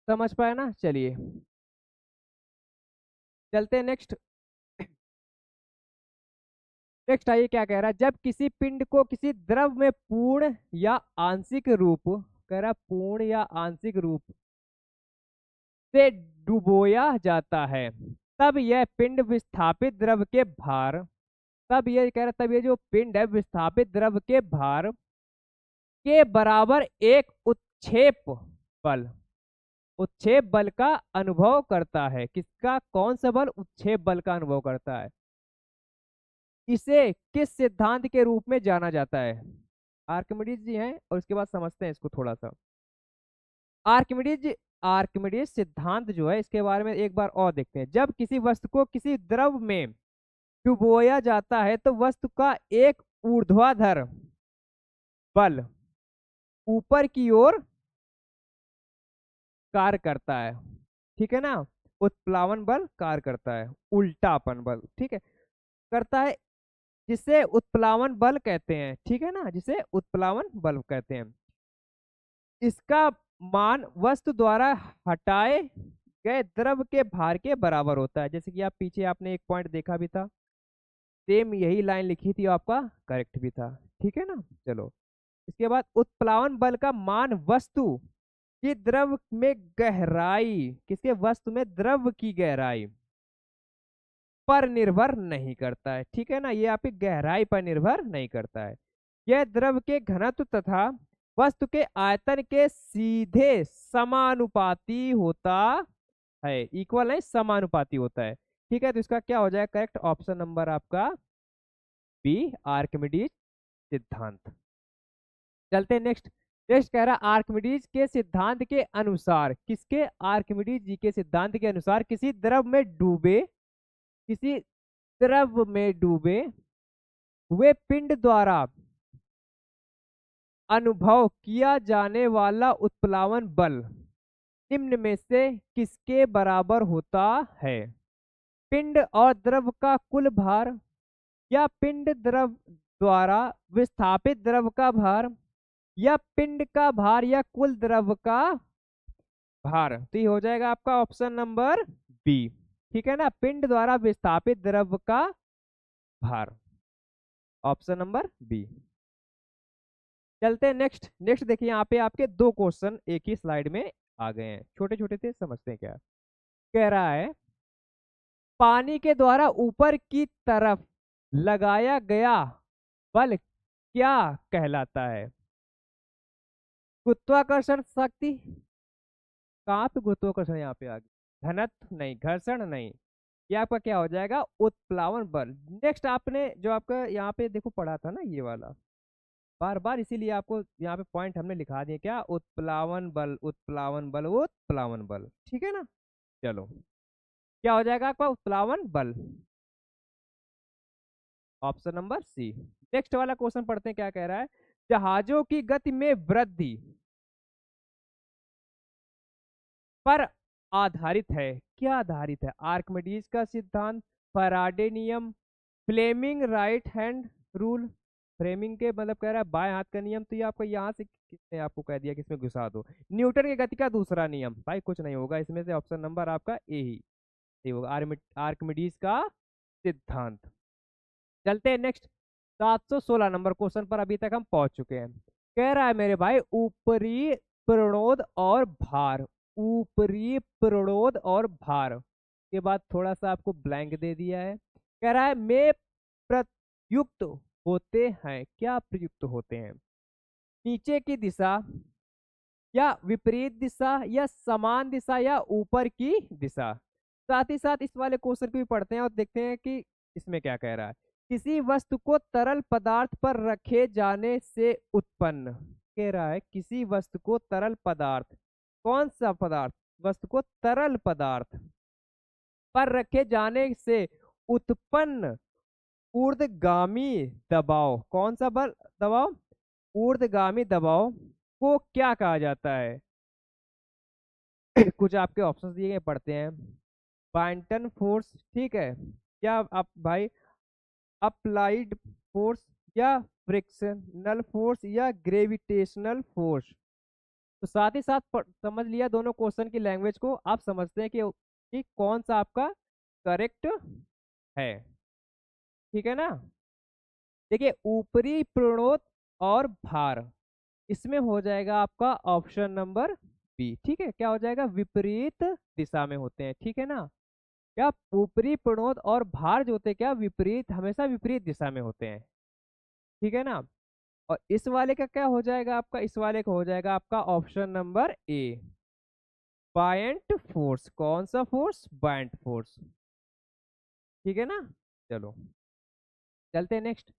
समझ पाए ना। चलिए चलते हैं नेक्स्ट। नेक्स्ट आइए क्या कह रहा है, जब किसी पिंड को किसी द्रव में पूर्ण या आंशिक रूप, कह रहा है पूर्ण या आंशिक रूप से डुबोया जाता है, तब यह पिंड विस्थापित द्रव के भार, तब ये कह रहा तब ये जो पिंड है विस्थापित द्रव के भार के बराबर एक उत्क्षेप बल, उत्क्षेप बल का अनुभव करता है। किसका, कौन सा बल, उत्क्षेप बल का अनुभव करता है। इसे किस सिद्धांत के रूप में जाना जाता है। आर्किमिडीज जी हैं, और उसके बाद समझते हैं इसको थोड़ा सा। आर्किमिडीज, आर्किमिडीज सिद्धांत जो है इसके बारे में एक बार और देखते हैं। जब किसी वस्तु को किसी द्रव में डुबोया जाता है तो वस्तु का एक ऊर्ध्वाधर बल ऊपर की ओर कार्य करता है। ठीक है ना, उत्प्लावन बल कार्य करता है, उल्टापन बल ठीक है करता है, जिसे उत्प्लावन बल कहते हैं। ठीक है ना, जिसे उत्प्लावन बल कहते हैं। इसका मान वस्तु द्वारा हटाए गए द्रव के भार के बराबर होता है। जैसे कि आप पीछे आपने एक पॉइंट देखा भी था, सेम यही लाइन लिखी थी, आपका करेक्ट भी था। ठीक है ना। चलो, इसके बाद उत्प्लावन बल का मान वस्तु की द्रव में गहराई, किसके, वस्तु में द्रव की गहराई पर निर्भर नहीं करता है। ठीक है ना, ये आपकी गहराई पर निर्भर नहीं करता है। यह द्रव के घनत्व तथा वस्तु के आयतन के सीधे समानुपाती होता है। इक्वल नहीं, समानुपाती होता है। ठीक है, तो इसका क्या हो जाएगा करेक्ट ऑप्शन नंबर आपका बी, आर्किमिडीज सिद्धांत। चलते नेक्स्ट। नेक्स्ट कह रहा आर्किमिडीज के सिद्धांत के अनुसार, किसके, आर्किमिडीज जी के सिद्धांत के अनुसार किसी द्रव में डूबे हुए पिंड द्वारा अनुभव किया जाने वाला उत्प्लावन बल निम्न में से किसके बराबर होता है? पिंड और द्रव का कुल भार, या पिंड द्रव द्वारा विस्थापित द्रव का भार, या पिंड का भार या कुल द्रव का भार। तो ये हो जाएगा आपका ऑप्शन नंबर बी। ठीक है ना, पिंड द्वारा विस्थापित द्रव का भार, ऑप्शन नंबर बी। चलते हैं नेक्स्ट। नेक्स्ट देखिए यहाँ पे आपके दो क्वेश्चन एक ही स्लाइड में आ गए हैं, छोटे छोटे थे, समझते हैं क्या कह रहा है। पानी के द्वारा ऊपर की तरफ लगाया गया बल क्या कहलाता है? गुरुत्वाकर्षण शक्ति, कहाँ पे गुरुत्वाकर्षण यहाँ पे आ गया, घनत्व नहीं, घर्षण नहीं, ये आपका क्या हो जाएगा, उत्प्लावन बल। नेक्स्ट आपने जो आपका यहाँ पे देखो पढ़ा था ना ये वाला, बार बार इसीलिए आपको यहाँ पे पॉइंट हमने लिखा दिए, क्या, उत्प्लावन बल, उत्प्लावन बल, उत्प्लावन बल। ठीक है ना, चलो क्या हो जाएगा आपका उत्प्लावन बल, ऑप्शन नंबर सी। नेक्स्ट वाला क्वेश्चन पढ़ते हैं क्या कह रहा है। जहाजों की गति में वृद्धि पर आधारित है, क्या आधारित है? आर्किमिडीज का सिद्धांत, फैराडे नियम, Fleming right hand rule. Fleming के मतलब कह रहा है बाएं हाथ का नियम, तो ये आपको यहाँ से किसने आपको कह दिया कि इसमें घुसा दो, न्यूटन की गति का दूसरा नियम। भाई कुछ नहीं होगा इसमें से, ऑप्शन नंबर आपका ए ही सही होगा, आर्किमिडीज का सिद्धांत। चलते हैं नेक्स्ट। 716 नंबर क्वेश्चन पर अभी तक हम पहुंच चुके हैं। कह रहा है मेरे भाई, ऊपरी प्रणोद और भार, ऊपरी प्रणोद और भार के बाद थोड़ा सा आपको ब्लैंक दे दिया है। कह रहा है में प्रयुक्त होते हैं, क्या प्रयुक्त होते हैं? नीचे की दिशा, या विपरीत दिशा, या समान दिशा, या ऊपर की दिशा। साथ ही साथ इस वाले क्वेश्चन को भी पढ़ते हैं और देखते हैं कि इसमें क्या कह रहा है। किसी वस्तु को तरल पदार्थ पर रखे जाने से उत्पन्न, कह रहा है किसी वस्तु को तरल पदार्थ, कौन सा पदार्थ, वस्तु को तरल पदार्थ पर रखे जाने से उत्पन्न ऊर्ध्वगामी दबाव, कौन सा बल, दबाव, ऊर्ध्वगामी दबाव को क्या कहा जाता है? कुछ आपके ऑप्शंस दिए गए, पढ़ते हैं। बाइंटन फोर्स, ठीक है, या आप भाई अप्लाइड फोर्स, या फ्रिक्शनल फोर्स, या ग्रेविटेशनल फोर्स। तो साथ ही साथ समझ लिया दोनों क्वेश्चन की लैंग्वेज को, आप समझते हैं कि कौन सा आपका करेक्ट है। ठीक है ना, देखिए ऊपरी प्रणोद और भार, इसमें हो जाएगा आपका ऑप्शन नंबर बी। ठीक है, क्या हो जाएगा, विपरीत दिशा में होते हैं। ठीक है ना, क्या ऊपरी प्रणोद और भार जो होते हैं क्या, विपरीत, हमेशा विपरीत दिशा में होते हैं। ठीक है ना, और इस वाले का क्या हो जाएगा आपका, इस वाले का हो जाएगा आपका option number A, buoyant force. कौन सा फोर्स, बायंट फोर्स। ठीक है ना, चलो चलते हैं नेक्स्ट।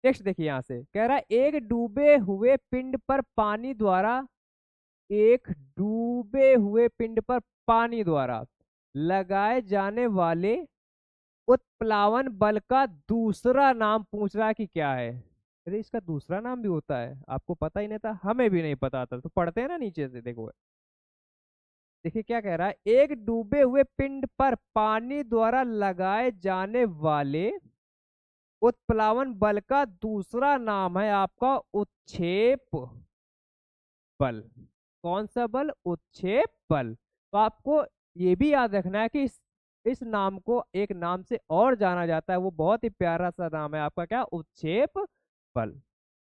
नेक्स्ट देखिए यहाँ से कह रहा है, एक डूबे हुए पिंड पर पानी द्वारा, एक डूबे हुए पिंड पर पानी द्वारा लगाए जाने वाले उत्प्लावन बल का दूसरा नाम पूछ रहा है कि क्या है? अरे इसका दूसरा नाम भी होता है, आपको पता ही नहीं था, हमें भी नहीं पता था, तो पढ़ते हैं ना नीचे से, देखो देखिए क्या कह रहा है। एक डूबे हुए पिंड पर पानी द्वारा लगाए जाने वाले उत्प्लावन बल का दूसरा नाम है आपका उत्क्षेप बल। कौन सा बल, उत्क्षेप बल। तो आपको ये भी याद रखना है कि इस नाम को एक नाम से और जाना जाता है, वो बहुत ही प्यारा सा नाम है आपका, क्या, उत्क्षेप बल।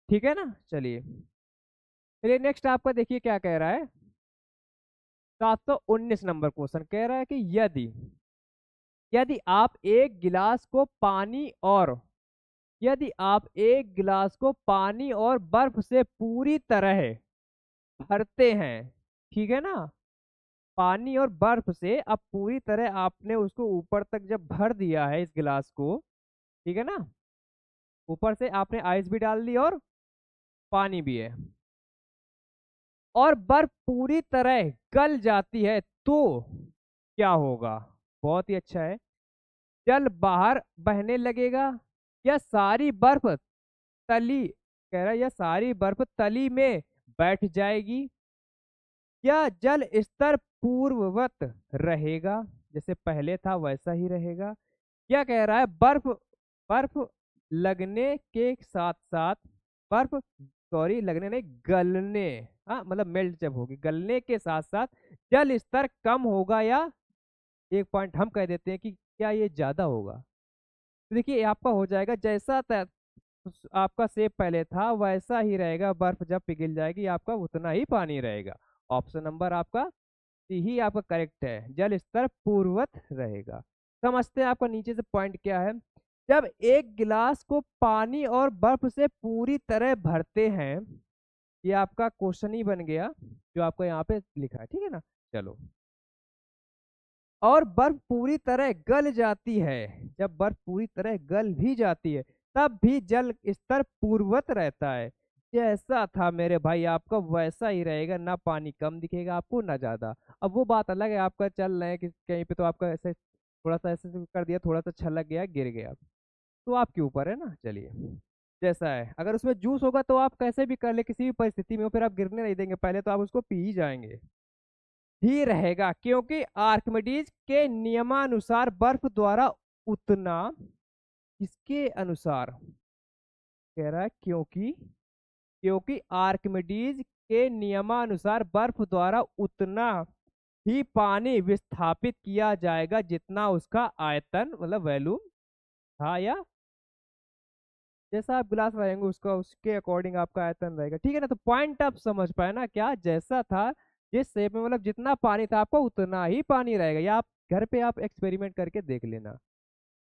ठीक है ना, चलिए चलिए नेक्स्ट आपका देखिए क्या कह रहा है। 719 नंबर क्वेश्चन कह रहा है कि यदि यदि आप एक गिलास को पानी और यदि आप एक गिलास को पानी और बर्फ से पूरी तरह भरते हैं, ठीक है ना, पानी और बर्फ से अब पूरी तरह आपने उसको ऊपर तक जब भर दिया है इस गिलास को, ठीक है ना, ऊपर से आपने आइस भी डाल दी और पानी भी है, और बर्फ पूरी तरह गल जाती है तो क्या होगा? बहुत ही अच्छा है। जल बाहर बहने लगेगा, या सारी बर्फ तली, कह रहा है या सारी बर्फ तली में बैठ जाएगी, या जल स्तर पूर्ववत रहेगा, जैसे पहले था वैसा ही रहेगा। क्या कह रहा है? बर्फ बर्फ लगने के साथ साथ, बर्फ, सॉरी लगने नहीं, गलने, हाँ मतलब मेल्ट जब होगी, गलने के साथ साथ जल स्तर कम होगा, या एक पॉइंट हम कह देते हैं कि क्या ये ज्यादा होगा। तो देखिए आपका हो जाएगा जैसा आपका सेब पहले था वैसा ही रहेगा, बर्फ जब पिघल जाएगी आपका उतना ही पानी रहेगा। ऑप्शन नंबर आपका सी ही आपका करेक्ट है, जल स्तर पूर्ववत रहेगा। समझते हैं आपका नीचे से पॉइंट क्या है। जब एक गिलास को पानी और बर्फ से पूरी तरह भरते हैं, ये आपका क्वेश्चन ही बन गया जो आपको यहाँ पे लिखा है, ठीक है ना। चलो, और बर्फ पूरी तरह गल जाती है, जब बर्फ पूरी तरह गल भी जाती है तब भी जल स्तर पूर्ववत रहता है। जैसा था मेरे भाई आपका वैसा ही रहेगा, ना पानी कम दिखेगा आपको ना ज्यादा। अब वो बात अलग है, आपका चल रहे हैं कि कहीं पे तो आपका ऐसे थोड़ा सा ऐसे कर दिया, थोड़ा सा छलक गया, गिर गया, तो आपके ऊपर है ना। चलिए, जैसा है, अगर उसमें जूस होगा तो आप कैसे भी कर ले, किसी भी परिस्थिति में हो, फिर आप गिरने नहीं देंगे, पहले तो आप उसको पी ही जाएंगे, ही रहेगा, क्योंकि आर्किमिडीज के नियमानुसार बर्फ द्वारा उतना, किसके अनुसार कह रहा है? क्योंकि क्योंकि आर्किमिडीज के नियमानुसार बर्फ द्वारा उतना ही पानी विस्थापित किया जाएगा जितना उसका आयतन मतलब वॉल्यूम था, या जैसा आप गिलास रहेंगे उसका उसके अकॉर्डिंग आपका आयतन रहेगा, ठीक है ना। तो पॉइंट आप समझ पाए ना, क्या जैसा था जिस शेप में, मतलब जितना पानी था आपका उतना ही पानी रहेगा। या आप घर पे आप एक्सपेरिमेंट करके देख लेना,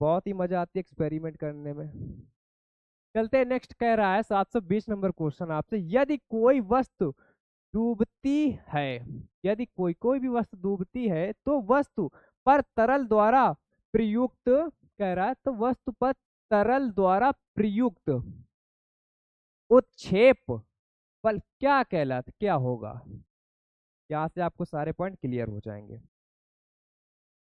बहुत ही मजा आती है एक्सपेरिमेंट करने में। चलते हैं, नेक्स्ट कह रहा है 720 नंबर क्वेश्चन आपसे, यदि कोई वस्तु डूबती है, यदि कोई कोई भी वस्तु डूबती है तो वस्तु पर तरल द्वारा प्रयुक्त, कह रहा है तो वस्तु पर तरल द्वारा प्रयुक्त उत्क्षेप बल क्या कहलाता, क्या होगा? यहाँ से आपको सारे पॉइंट क्लियर हो जाएंगे।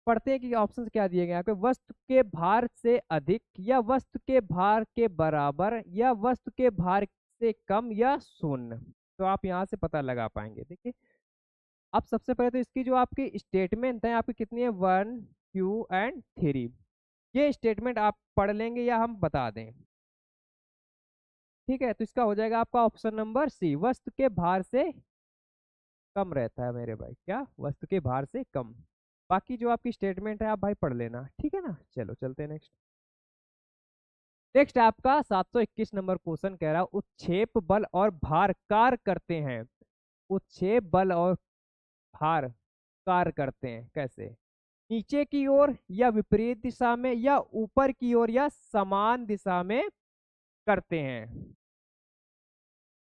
पढ़ते हैं कि ऑप्शंस क्या दिए गए हैं आपके, वस्तु के भार से अधिक, या वस्तु के भार के बराबर, या वस्तु के भार से कम, या शून्य। तो आप यहाँ से पता लगा पाएंगे। देखिए, अब सबसे पहले तो इसकी जो आपकी स्टेटमेंट है आपकी कितनी है, 1 2 एंड 3, ये स्टेटमेंट आप पढ़ लेंगे या हम बता दें? ठीक है, तो इसका हो जाएगा आपका ऑप्शन नंबर सी, वस्तु के भार से कम रहता है मेरे भाई, क्या वस्तु के भार से कम। बाकी जो आपकी स्टेटमेंट है आप भाई पढ़ लेना, ठीक है ना। चलो चलते हैं नेक्स्ट। नेक्स्ट आपका 721 नंबर क्वेश्चन कह रहा है, उत्क्षेप बल और भार कार्य करते हैं, उत्क्षेप बल और भार कार्य करते हैं कैसे? नीचे की ओर, या विपरीत दिशा में, या ऊपर की ओर, या समान दिशा में करते हैं।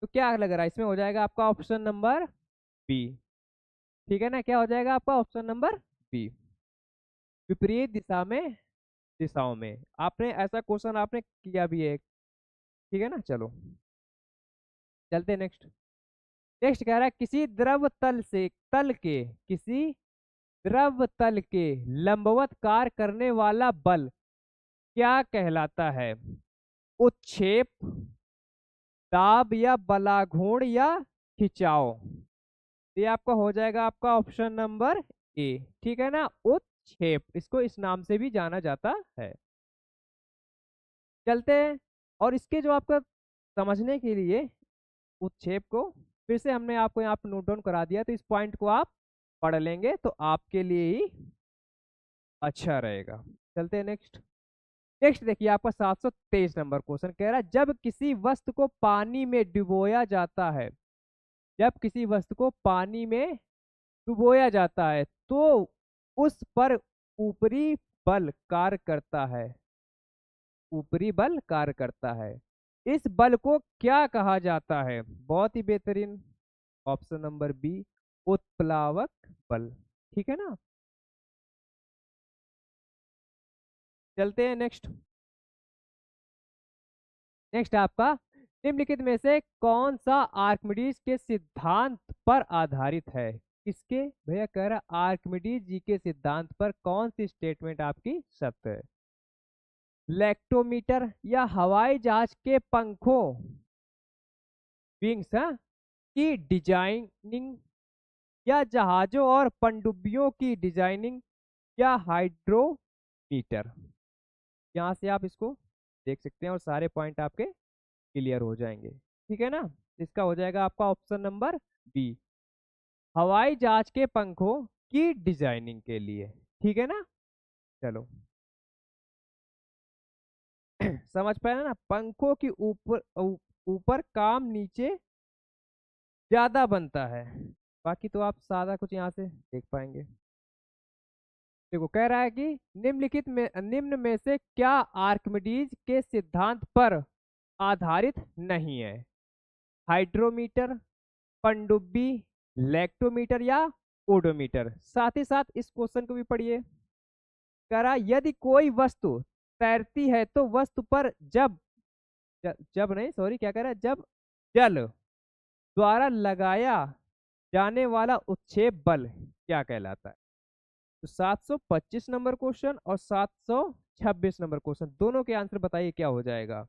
तो क्या लग रहा है इसमें? हो जाएगा आपका ऑप्शन नंबर बी, ठीक है ना। क्या हो जाएगा आपका ऑप्शन नंबर बी, विपरीत दिशा में, दिशाओं में। आपने ऐसा क्वेश्चन आपने किया भी है, ठीक है ना। चलो चलते नेक्स्ट। नेक्स्ट कह रहा है, किसी द्रव तल से, तल के, किसी द्रव तल के लंबवत कार्य करने वाला बल क्या कहलाता है? उत्क्षेप, दाब, या बलाघूर्ण, या खिंचाव। ये आपका हो जाएगा आपका ऑप्शन नंबर ए, ठीक है ना, उत्क्षेप, इसको इस नाम से भी जाना जाता है। चलते हैं, और इसके जो आपका समझने के लिए उत्क्षेप को फिर से हमने आपको यहाँ पे नोट डाउन करा दिया, तो इस पॉइंट को आप पढ़ लेंगे तो आपके लिए ही अच्छा रहेगा। चलते हैं नेक्स्ट। नेक्स्ट देखिए आपका 723 नंबर क्वेश्चन कह रहा है, जब किसी वस्तु को पानी में डुबोया जाता है, जब किसी वस्तु को पानी में डुबोया जाता है तो उस पर ऊपरी बल कार्य करता है, ऊपरी बल कार्य करता है, इस बल को क्या कहा जाता है? बहुत ही बेहतरीन, ऑप्शन नंबर बी, उत्प्लावक बल, ठीक है ना। चलते हैं नेक्स्ट। नेक्स्ट आपका निम्नलिखित में से कौन सा आर्किमिडीज के सिद्धांत पर आधारित है? किसके? भैया कह रहा आर्किमिडीज जी के सिद्धांत पर कौन सी स्टेटमेंट आपकी सत्य है? लैक्टोमीटर या हवाई जहाज के पंखों विंग्स की डिजाइनिंग या जहाजों और पनडुब्बियों की डिजाइनिंग या हाइड्रोमीटर? यहाँ से आप इसको देख सकते हैं और सारे पॉइंट आपके क्लियर हो जाएंगे। ठीक है ना? इसका हो जाएगा आपका ऑप्शन नंबर बी, हवाई जहाज के पंखों की डिजाइनिंग के लिए। ठीक है ना? चलो समझ पाए ना? पंखों की ऊपर ऊपर काम नीचे ज्यादा बनता है। बाकी तो आप सादा कुछ यहाँ से देख पाएंगे। देखो कह रहा है कि निम्न में से क्या आर्किमिडीज के सिद्धांत पर आधारित नहीं है? हाइड्रोमीटर, पनडुब्बी, लैक्टोमीटर या ओडोमीटर? साथ ही साथ इस क्वेश्चन को भी पढ़िए। कह रहा यदि कोई वस्तु तैरती है तो वस्तु पर जब नहीं, सॉरी, क्या कह रहा है, जब जल द्वारा लगाया जाने वाला उत्क्षेप बल क्या कहलाता है? तो 725 नंबर क्वेश्चन और 726 नंबर क्वेश्चन, दोनों के आंसर बताइए क्या हो जाएगा।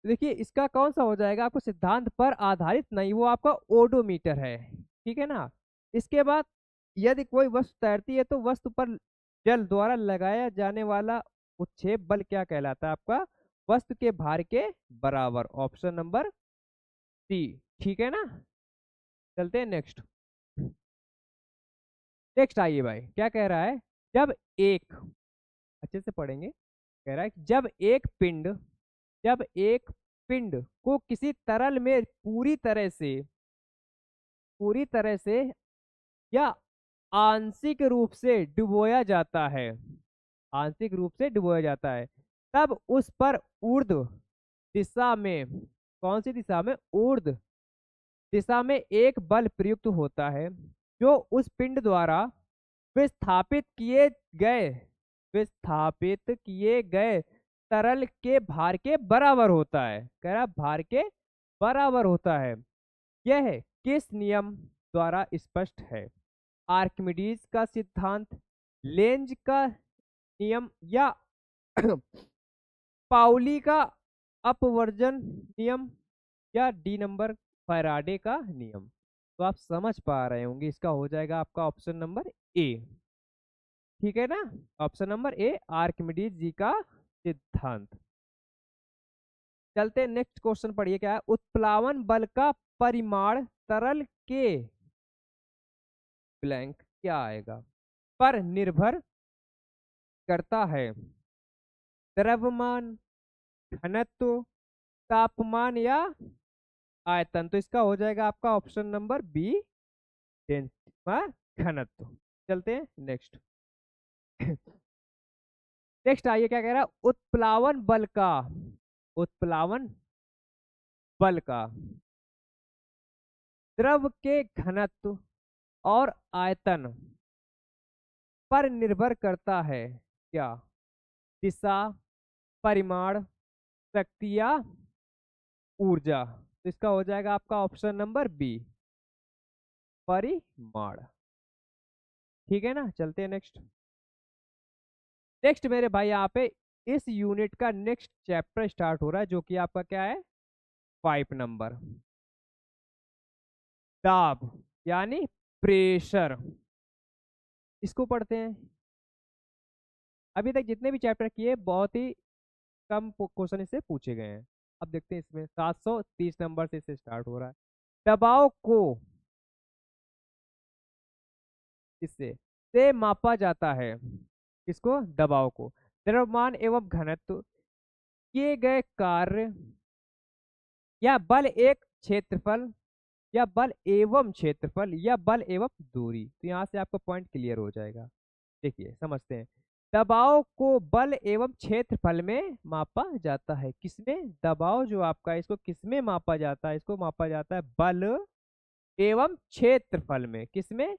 देखिए इसका कौन सा हो जाएगा आपको सिद्धांत पर आधारित नहीं, वो आपका ओडोमीटर है। ठीक है ना? इसके बाद यदि कोई वस्तु तैरती है तो वस्तु पर जल द्वारा लगाया जाने वाला उत्क्षेप बल क्या कहलाता है? आपका वस्तु के भार के बराबर, ऑप्शन नंबर सी। ठीक है ना? चलते हैं नेक्स्ट। नेक्स्ट आइए भाई, क्या कह रहा है? जब एक, अच्छे से पढ़ेंगे, कह रहा है कि जब एक पिंड को किसी तरल में पूरी तरह से या आंशिक रूप से डुबोया जाता है, आंशिक रूप से डुबोया जाता है, तब उस पर ऊर्ध्व दिशा में, कौन सी दिशा में? ऊर्ध्व दिशा में एक बल प्रयुक्त होता है जो उस पिंड द्वारा विस्थापित किए गए विस्थापित किए गए तरल के भार के बराबर होता है। कह रहा भार के बराबर होता है। यह किस नियम द्वारा स्पष्ट है? आर्किमिडीज का सिद्धांत, लेंज का नियम या पाउली का अपवर्जन नियम या डी नंबर फैराडे का नियम? तो आप समझ पा रहे होंगे, इसका हो जाएगा आपका ऑप्शन नंबर ए। ठीक है ना? ऑप्शन नंबर ए, आर्किमिडीज जी का सिद्धांत। चलते नेक्स्ट क्वेश्चन पढ़िए, क्या है? उत्प्लावन बल का परिमाण तरल के ब्लैंक क्या आएगा पर निर्भर करता है? द्रव्यमान, घनत्व, तापमान या आयतन? तो इसका हो जाएगा आपका ऑप्शन नंबर बी, घनत्व। चलते हैं नेक्स्ट। नेक्स्ट आइए, क्या कह रहा है? उत्प्लावन बल का द्रव के घनत्व और आयतन पर निर्भर करता है क्या? दिशा, परिमाण, शक्ति या ऊर्जा? तो इसका हो जाएगा आपका ऑप्शन नंबर बी, परिमाण। ठीक है ना? चलते हैं नेक्स्ट। नेक्स्ट मेरे भाई यहाँ पे इस यूनिट का नेक्स्ट चैप्टर स्टार्ट हो रहा है जो कि आपका क्या है? 5 नंबर, दाब यानी प्रेशर। इसको पढ़ते हैं। अभी तक जितने भी चैप्टर किए बहुत ही कम क्वेश्चन इससे पूछे गए हैं। अब देखते हैं इसमें 730 नंबर से इसे स्टार्ट हो रहा है। दबाव को किससे से मापा जाता है? किसको? दबाव को। द्रव्यमान एवं घनत्व, किए गए कार्य या बल एक क्षेत्रफल या बल एवं क्षेत्रफल या बल एवं दूरी? तो यहाँ से आपका पॉइंट क्लियर हो जाएगा। देखिए समझते हैं। दबाव को बल एवं क्षेत्रफल में मापा जाता है। किसमें? दबाव जो आपका, इसको किसमें मापा जाता है? इसको मापा जाता है बल एवं क्षेत्रफल में। किसमें?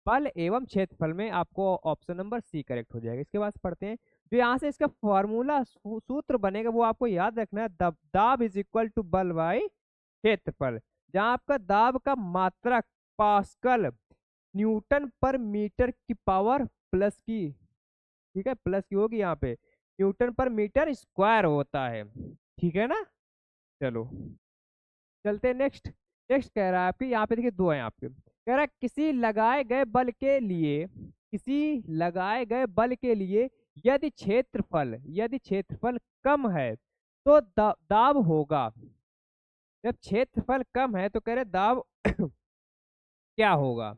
बल एवं क्षेत्रफल में। आपको ऑप्शन नंबर सी करेक्ट हो जाएगा। इसके बाद पढ़ते हैं, जो यहाँ से इसका फॉर्मूला सूत्र बनेगा वो आपको याद रखना है, दाब इज इक्वल टू बल बाई क्षेत्रफल, जहाँ आपका दाब का मात्रक पास्कल न्यूटन पर मीटर की पावर प्लस की, ठीक है, प्लस की होगी यहाँ पे, न्यूटन पर मीटर स्क्वायर होता है, ठीक है ना। चलो चलते नेक्स्ट। नेक्स्ट कह रहा है आपकी, यहाँ पे देखिए दो है आपके, कह रहा है किसी लगाए गए बल के लिए, किसी लगाए गए बल के लिए यदि क्षेत्रफल कम है तो दाब होगा। जब क्षेत्रफल कम है तो कह रहे दाब क्या होगा,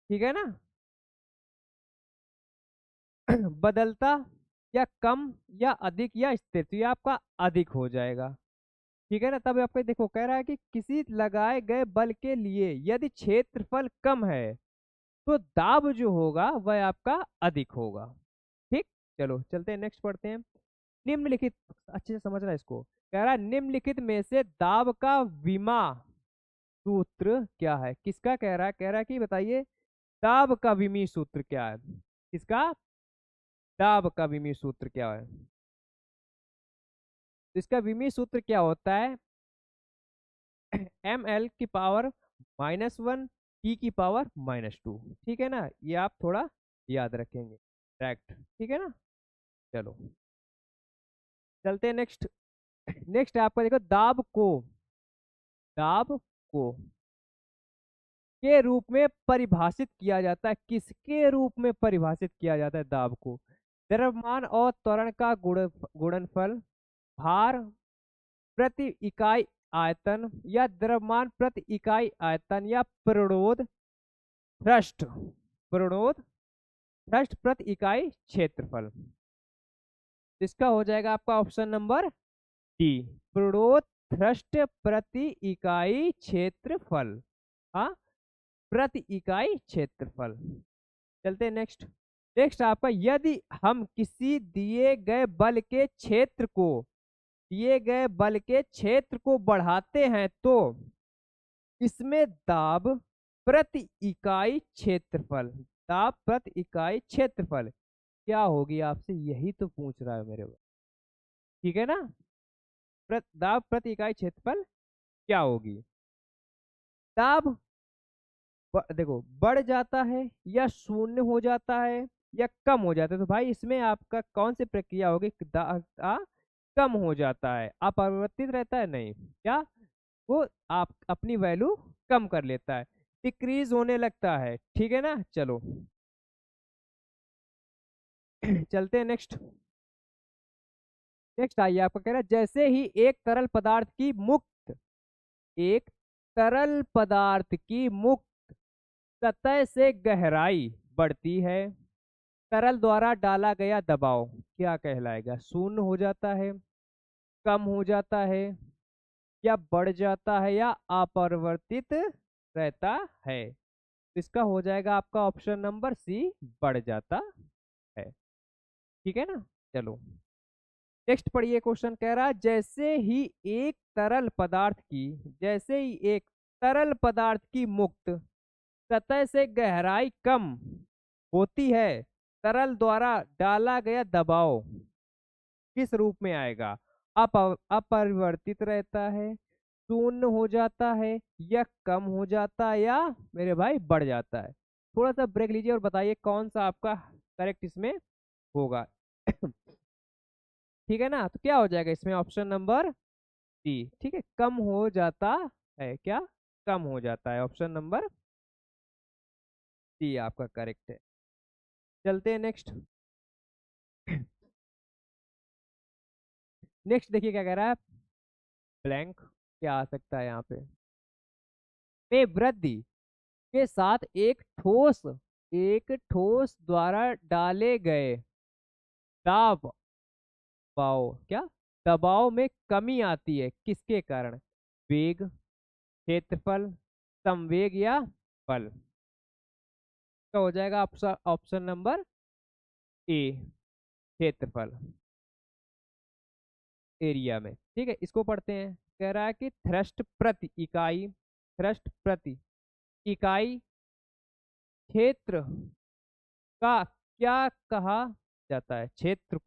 ठीक है ना। बदलता या कम या अधिक या स्थिर, तो ये आपका अधिक हो जाएगा, ठीक है ना। तब आपको देखो कह रहा है कि किसी लगाए गए बल के लिए यदि क्षेत्रफल कम है तो दाब जो होगा वह आपका अधिक होगा, ठीक। चलो चलते हैं नेक्स्ट पढ़ते हैं। निम्नलिखित, अच्छे से समझना इसको, कह रहा है निम्नलिखित में से दाब का विमा सूत्र क्या है, किसका कह रहा है कि बताइए दाब का विमी सूत्र क्या है, किसका, दाब का विमी सूत्र क्या है। तो इसका विमी सूत्र क्या होता है, एम एल की पावर -1 टी की पावर -2, ठीक है ना। ये आप थोड़ा याद रखेंगे डायरेक्ट, ठीक है ना। चलो चलते हैं नेक्स्ट। नेक्स्ट आपका देखो दाब को के रूप में परिभाषित किया जाता है, किसके रूप में परिभाषित किया जाता है दाब को, द्रव्यमान और त्वरण का गुणनफल, भार प्रति इकाई आयतन या द्रव्यमान प्रति इकाई आयतन, या प्रणोद थ्रस्ट प्रति इकाई क्षेत्रफल। इसका हो जाएगा आपका ऑप्शन नंबर डी, प्रणोद थ्रस्ट प्रति इकाई क्षेत्रफल, हाँ, प्रति इकाई क्षेत्रफल। चलते हैं नेक्स्ट। नेक्स्ट आपका, यदि हम किसी दिए गए बल के क्षेत्र को बढ़ाते हैं तो इसमें दाब प्रति इकाई क्षेत्रफल क्या होगी, आपसे यही तो पूछ रहा है मेरे को, ठीक है ना। दाब प्रति इकाई क्षेत्रफल क्या होगी। दाब देखो बढ़ जाता है या शून्य हो जाता है या कम हो जाता है, तो भाई इसमें आपका कौन सी प्रक्रिया होगी, कम हो जाता है, अपरिवर्तित रहता है, नहीं क्या, वो आप अपनी वैल्यू कम कर लेता है, डिक्रीज होने लगता है, ठीक है ना। चलो चलते हैं नेक्स्ट। नेक्स्ट आइए, आपका कह रहा है जैसे ही एक तरल पदार्थ की मुक्त सतह से गहराई बढ़ती है, तरल द्वारा डाला गया दबाव क्या कहलाएगा, शून्य हो जाता है, कम हो जाता है, या बढ़ जाता है, या अपरिवर्तित रहता है। इसका हो जाएगा आपका ऑप्शन नंबर सी, बढ़ जाता है, ठीक है ना। चलो नेक्स्ट पढ़िए, क्वेश्चन कह रहा है जैसे ही एक तरल पदार्थ की मुक्त सतह से गहराई कम होती है, तरल द्वारा डाला गया दबाव किस रूप में आएगा, अपरिवर्तित रहता है, शून्य हो जाता है, या कम हो जाता है, या मेरे भाई बढ़ जाता है। थोड़ा सा ब्रेक लीजिए और बताइए कौन सा आपका करेक्ट इसमें होगा। ठीक है ना, तो क्या हो जाएगा इसमें ऑप्शन नंबर डी, ठीक है, कम हो जाता है, क्या, कम हो जाता है, ऑप्शन नंबर डी आपका करेक्ट है। चलते हैं नेक्स्ट। नेक्स्ट देखिए क्या कह रहा है, ब्लैंक क्या आ सकता है यहाँ पे, में वृद्धि के साथ एक ठोस द्वारा डाले गए दाब दबाव, क्या, दबाव में कमी आती है, किसके कारण, वेग, क्षेत्रफल, संवेग, या बल। तो हो जाएगा ऑप्शन नंबर ए, क्षेत्रफल, एरिया में, ठीक है। इसको पढ़ते हैं, कह रहा है कि थ्रस्ट प्रति इकाई क्षेत्र का क्या कहा जाता है? क्षेत्र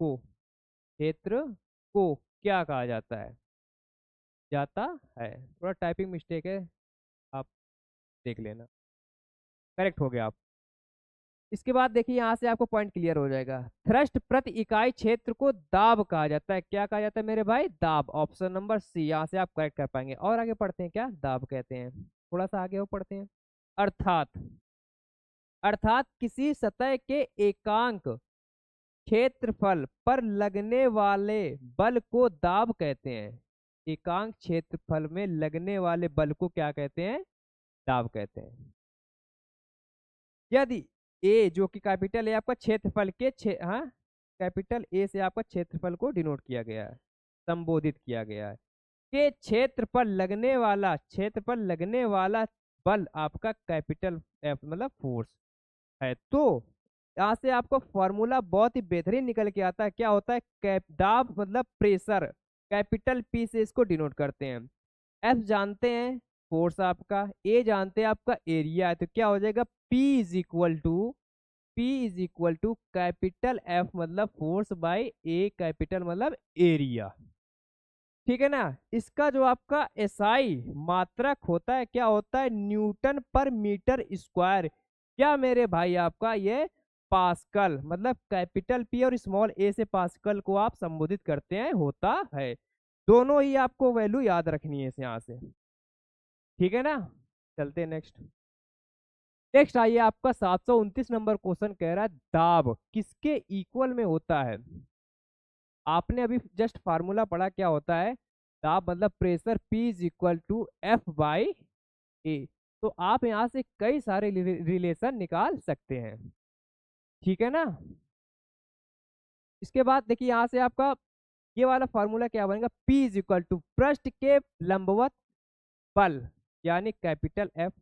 को क्या कहा जाता है? जाता है। थोड़ा टाइपिंग मिस्टेक है, आप देख लेना। करेक्ट हो गया आप। इसके बाद देखिए यहाँ से आपको पॉइंट क्लियर हो जाएगा। थ्रस्ट प्रति इकाई क्षेत्र को दाब कहा जाता है। क्या कहा जाता है मेरे भाई? दाब। ऑप्शन नंबर सी, यहाँ से आप करेक्ट कर पाएंगे। और आगे पढ़ते हैं, क्या दाब कहते हैं, थोड़ा सा आगे और पढ़ते हैं। अर्थात अर्थात किसी सतह के एकांक क्षेत्रफल पर लगने वाले बल को दाब कहते हैं। एकांक क्षेत्रफल में लगने वाले बल को क्या कहते हैं? दाब कहते हैं। यदि ए, जो कि कैपिटल ए आपका क्षेत्रफल के हाँ, कैपिटल ए से आपका क्षेत्रफल को डिनोट किया गया है, संबोधित किया गया है, के क्षेत्र पर लगने वाला बल आपका कैपिटल एफ मतलब फोर्स है, तो यहाँ से आपको फॉर्मूला बहुत ही बेहतरीन निकल के आता है। क्या होता है? दाब मतलब प्रेशर, कैपिटल पी से इसको डिनोट करते हैं। एफ जानते हैं फोर्स आपका, ए जानते हैं आपका एरिया है, तो क्या हो जाएगा? P is equal to capital F मतलब फोर्स बाय ए कैपिटल मतलब एरिया। ठीक है ना? इसका जो आपका एसआई मात्रक होता है, क्या होता है? न्यूटन पर मीटर स्क्वायर। क्या मेरे भाई आपका ये पास्कल मतलब कैपिटल पी और स्मॉल ए से पास्कल को आप संबोधित करते हैं, होता है। दोनों ही आपको वैल्यू याद रखनी है इस यहाँ से। ठीक है ना? चलते हैं नेक्स्ट। नेक्स्ट आइए, आपका 729 नंबर क्वेश्चन कह रहा है दाब किसके इक्वल में होता है? आपने अभी जस्ट फार्मूला पढ़ा, क्या होता है? दाब मतलब pressure P is equal to F by A. तो आप यहाँ से कई सारे रिलेशन निकाल सकते हैं। ठीक है ना? इसके बाद देखिए यहाँ से आपका ये वाला फार्मूला क्या बनेगा? P इज इक्वल टू पृष्ठ के लंबवत बल यानी कैपिटल एफ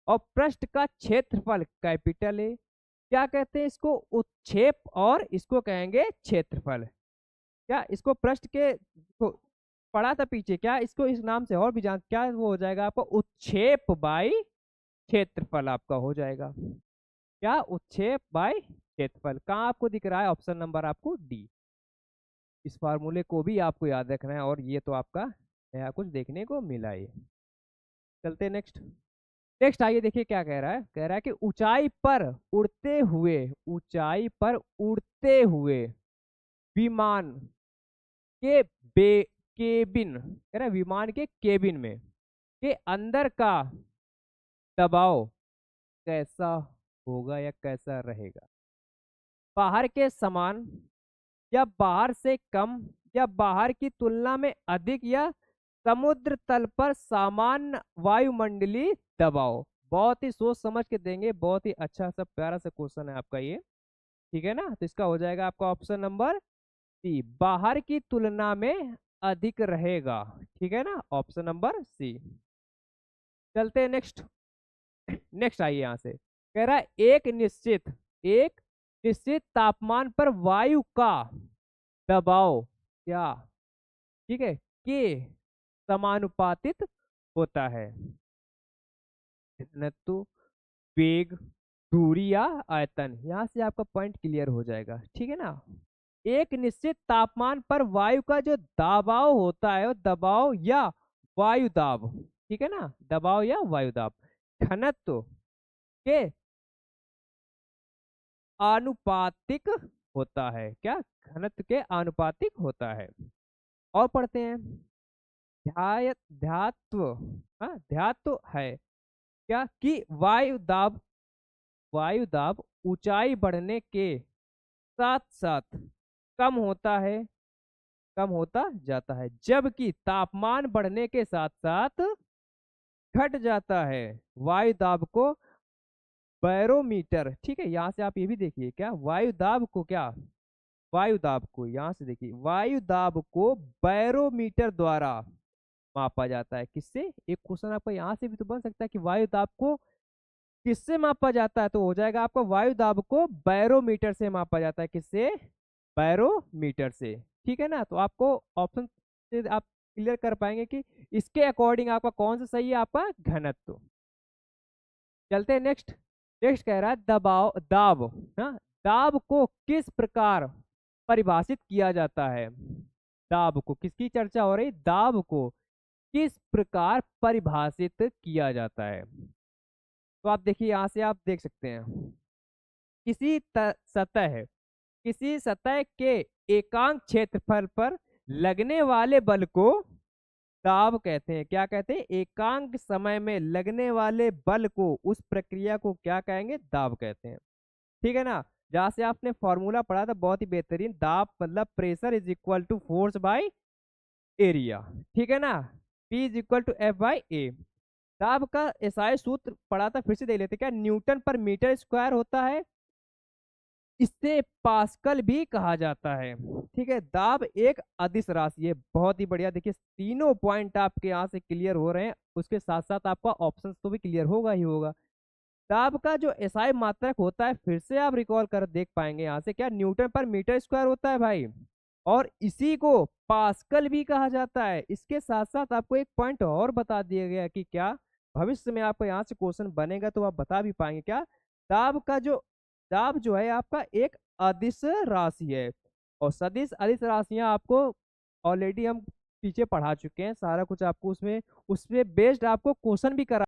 और पृष्ठ का क्षेत्रफल कैपिटल ए। क्या कहते हैं इसको? उत्क्षेप और इसको कहेंगे क्षेत्रफल। क्या इसको पृष्ठ के को पढ़ा था पीछे, क्या इसको इस नाम से और भी जान, क्या वो हो जाएगा आपको? उत्क्षेप बाई क्षेत्रफल आपका हो जाएगा। क्या? उत्क्षेप बाई क्षेत्रफल। कहाँ आपको दिख रहा है? ऑप्शन नंबर आपको डी। इस फार्मूले को भी आपको याद रखना है, और ये तो आपका नया कुछ देखने को मिला है। चलते नेक्स्ट। नेक्स्ट आइए, देखिए क्या कह रहा है। कह रहा है कि ऊंचाई पर उड़ते हुए विमान के केबिन, कह रहा है विमान के केबिन में के अंदर का दबाव कैसा होगा या कैसा रहेगा? बाहर के समान या बाहर से कम या बाहर की तुलना में अधिक या समुद्र तल पर सामान्य वायुमंडलीय दबाव? बहुत ही सोच समझ के देंगे, बहुत ही अच्छा सा प्यारा सा क्वेश्चन है आपका ये। ठीक है ना? तो इसका हो जाएगा आपका ऑप्शन नंबर सी, बाहर की तुलना में अधिक रहेगा। ठीक है ना? Option number c. चलते हैं नेक्स्ट। नेक्स्ट आइए यहाँ से। कह रहा है एक निश्चित तापमान पर वायु का दबाव क्या, ठीक है, के समानुपातित होता है? घनत्व, वेग, दूरी या आयतन? यहाँ से आपका पॉइंट क्लियर हो जाएगा। ठीक है ना? एक निश्चित तापमान पर वायु का जो दबाव होता है, वो दबाव या वायु दाब, ठीक है ना, दबाव या वायु दाब घनत्व के आनुपातिक होता है। क्या? घनत्व के आनुपातिक होता है। और पढ़ते हैं। ध्यात्व, हाँ ध्यात्व है क्या कि वायु दाब ऊंचाई बढ़ने के साथ साथ कम होता है, कम होता जाता है, जबकि तापमान बढ़ने के साथ साथ घट जाता है। वायु दाब को बैरोमीटर, ठीक है, यहाँ से आप ये भी देखिए, क्या वायु दाब को, क्या वायु दाब को, यहाँ से देखिए, वायु दाब को बैरोमीटर द्वारा मापा जाता है। किससे? एक क्वेश्चन आपका यहाँ से भी तो बन सकता है कि वायु दाब को किससे मापा जाता है, तो हो जाएगा आपका वायु दाब को बैरोमीटर से मापा जाता है। किससे? बैरोमीटर से। ठीक है ना? तो आपको ऑप्शन से आप क्लियर कर पाएंगे कि इसके अकॉर्डिंग आपका कौन सा सही है, आपका घनत्व। चलते हैं नेक्स्ट। नेक्स्ट कह रहा है दबाव दाब, हाँ दाब को किस प्रकार परिभाषित किया जाता है? दाब को, किसकी चर्चा हो रही? दाब को किस प्रकार परिभाषित किया जाता है? तो आप देखिए, यहां से आप देख सकते हैं, किसी सतह, किसी सतह के एकांक क्षेत्रफल पर लगने वाले बल को दाब कहते हैं। क्या कहते हैं? एकांक समय में लगने वाले बल को, उस प्रक्रिया को क्या कहेंगे? दाब कहते हैं। ठीक है ना? जहां से आपने फॉर्मूला पढ़ा था बहुत ही बेहतरीन, दाब मतलब pressure is equal to force by area. ठीक है ना? P is equal to F by A. दाब का एसआई सूत्र पढ़ा था, फिर से देख लेते। क्या न्यूटन पर मीटर स्क्वायर होता है? इसे पास्कल भी कहा जाता है। ठीक है, दाब एक अदिश राशि है। बहुत ही बढ़िया, देखिए तीनों पॉइंट आपके यहाँ से क्लियर हो रहे हैं, उसके साथ साथ आपका ऑप्शन तो भी क्लियर होगा ही होगा। दाब का जो एसआई मात्रक होता है, फिर से आप रिकॉल कर देख पाएंगे यहाँ से, क्या न्यूटन पर मीटर स्क्वायर होता है भाई, और इसी को पास्कल भी कहा जाता है। इसके साथ साथ आपको एक पॉइंट और बता दिया गया कि क्या भविष्य में आपको यहाँ से क्वेश्चन बनेगा तो आप बता भी पाएंगे, क्या दाब का जो, दाब जो है आपका एक अदिश राशि है। और सदिश अदिश राशियां आपको ऑलरेडी हम पीछे पढ़ा चुके हैं, सारा कुछ आपको उसमें, उसमें बेस्ड आपको क्वेश्चन भी करा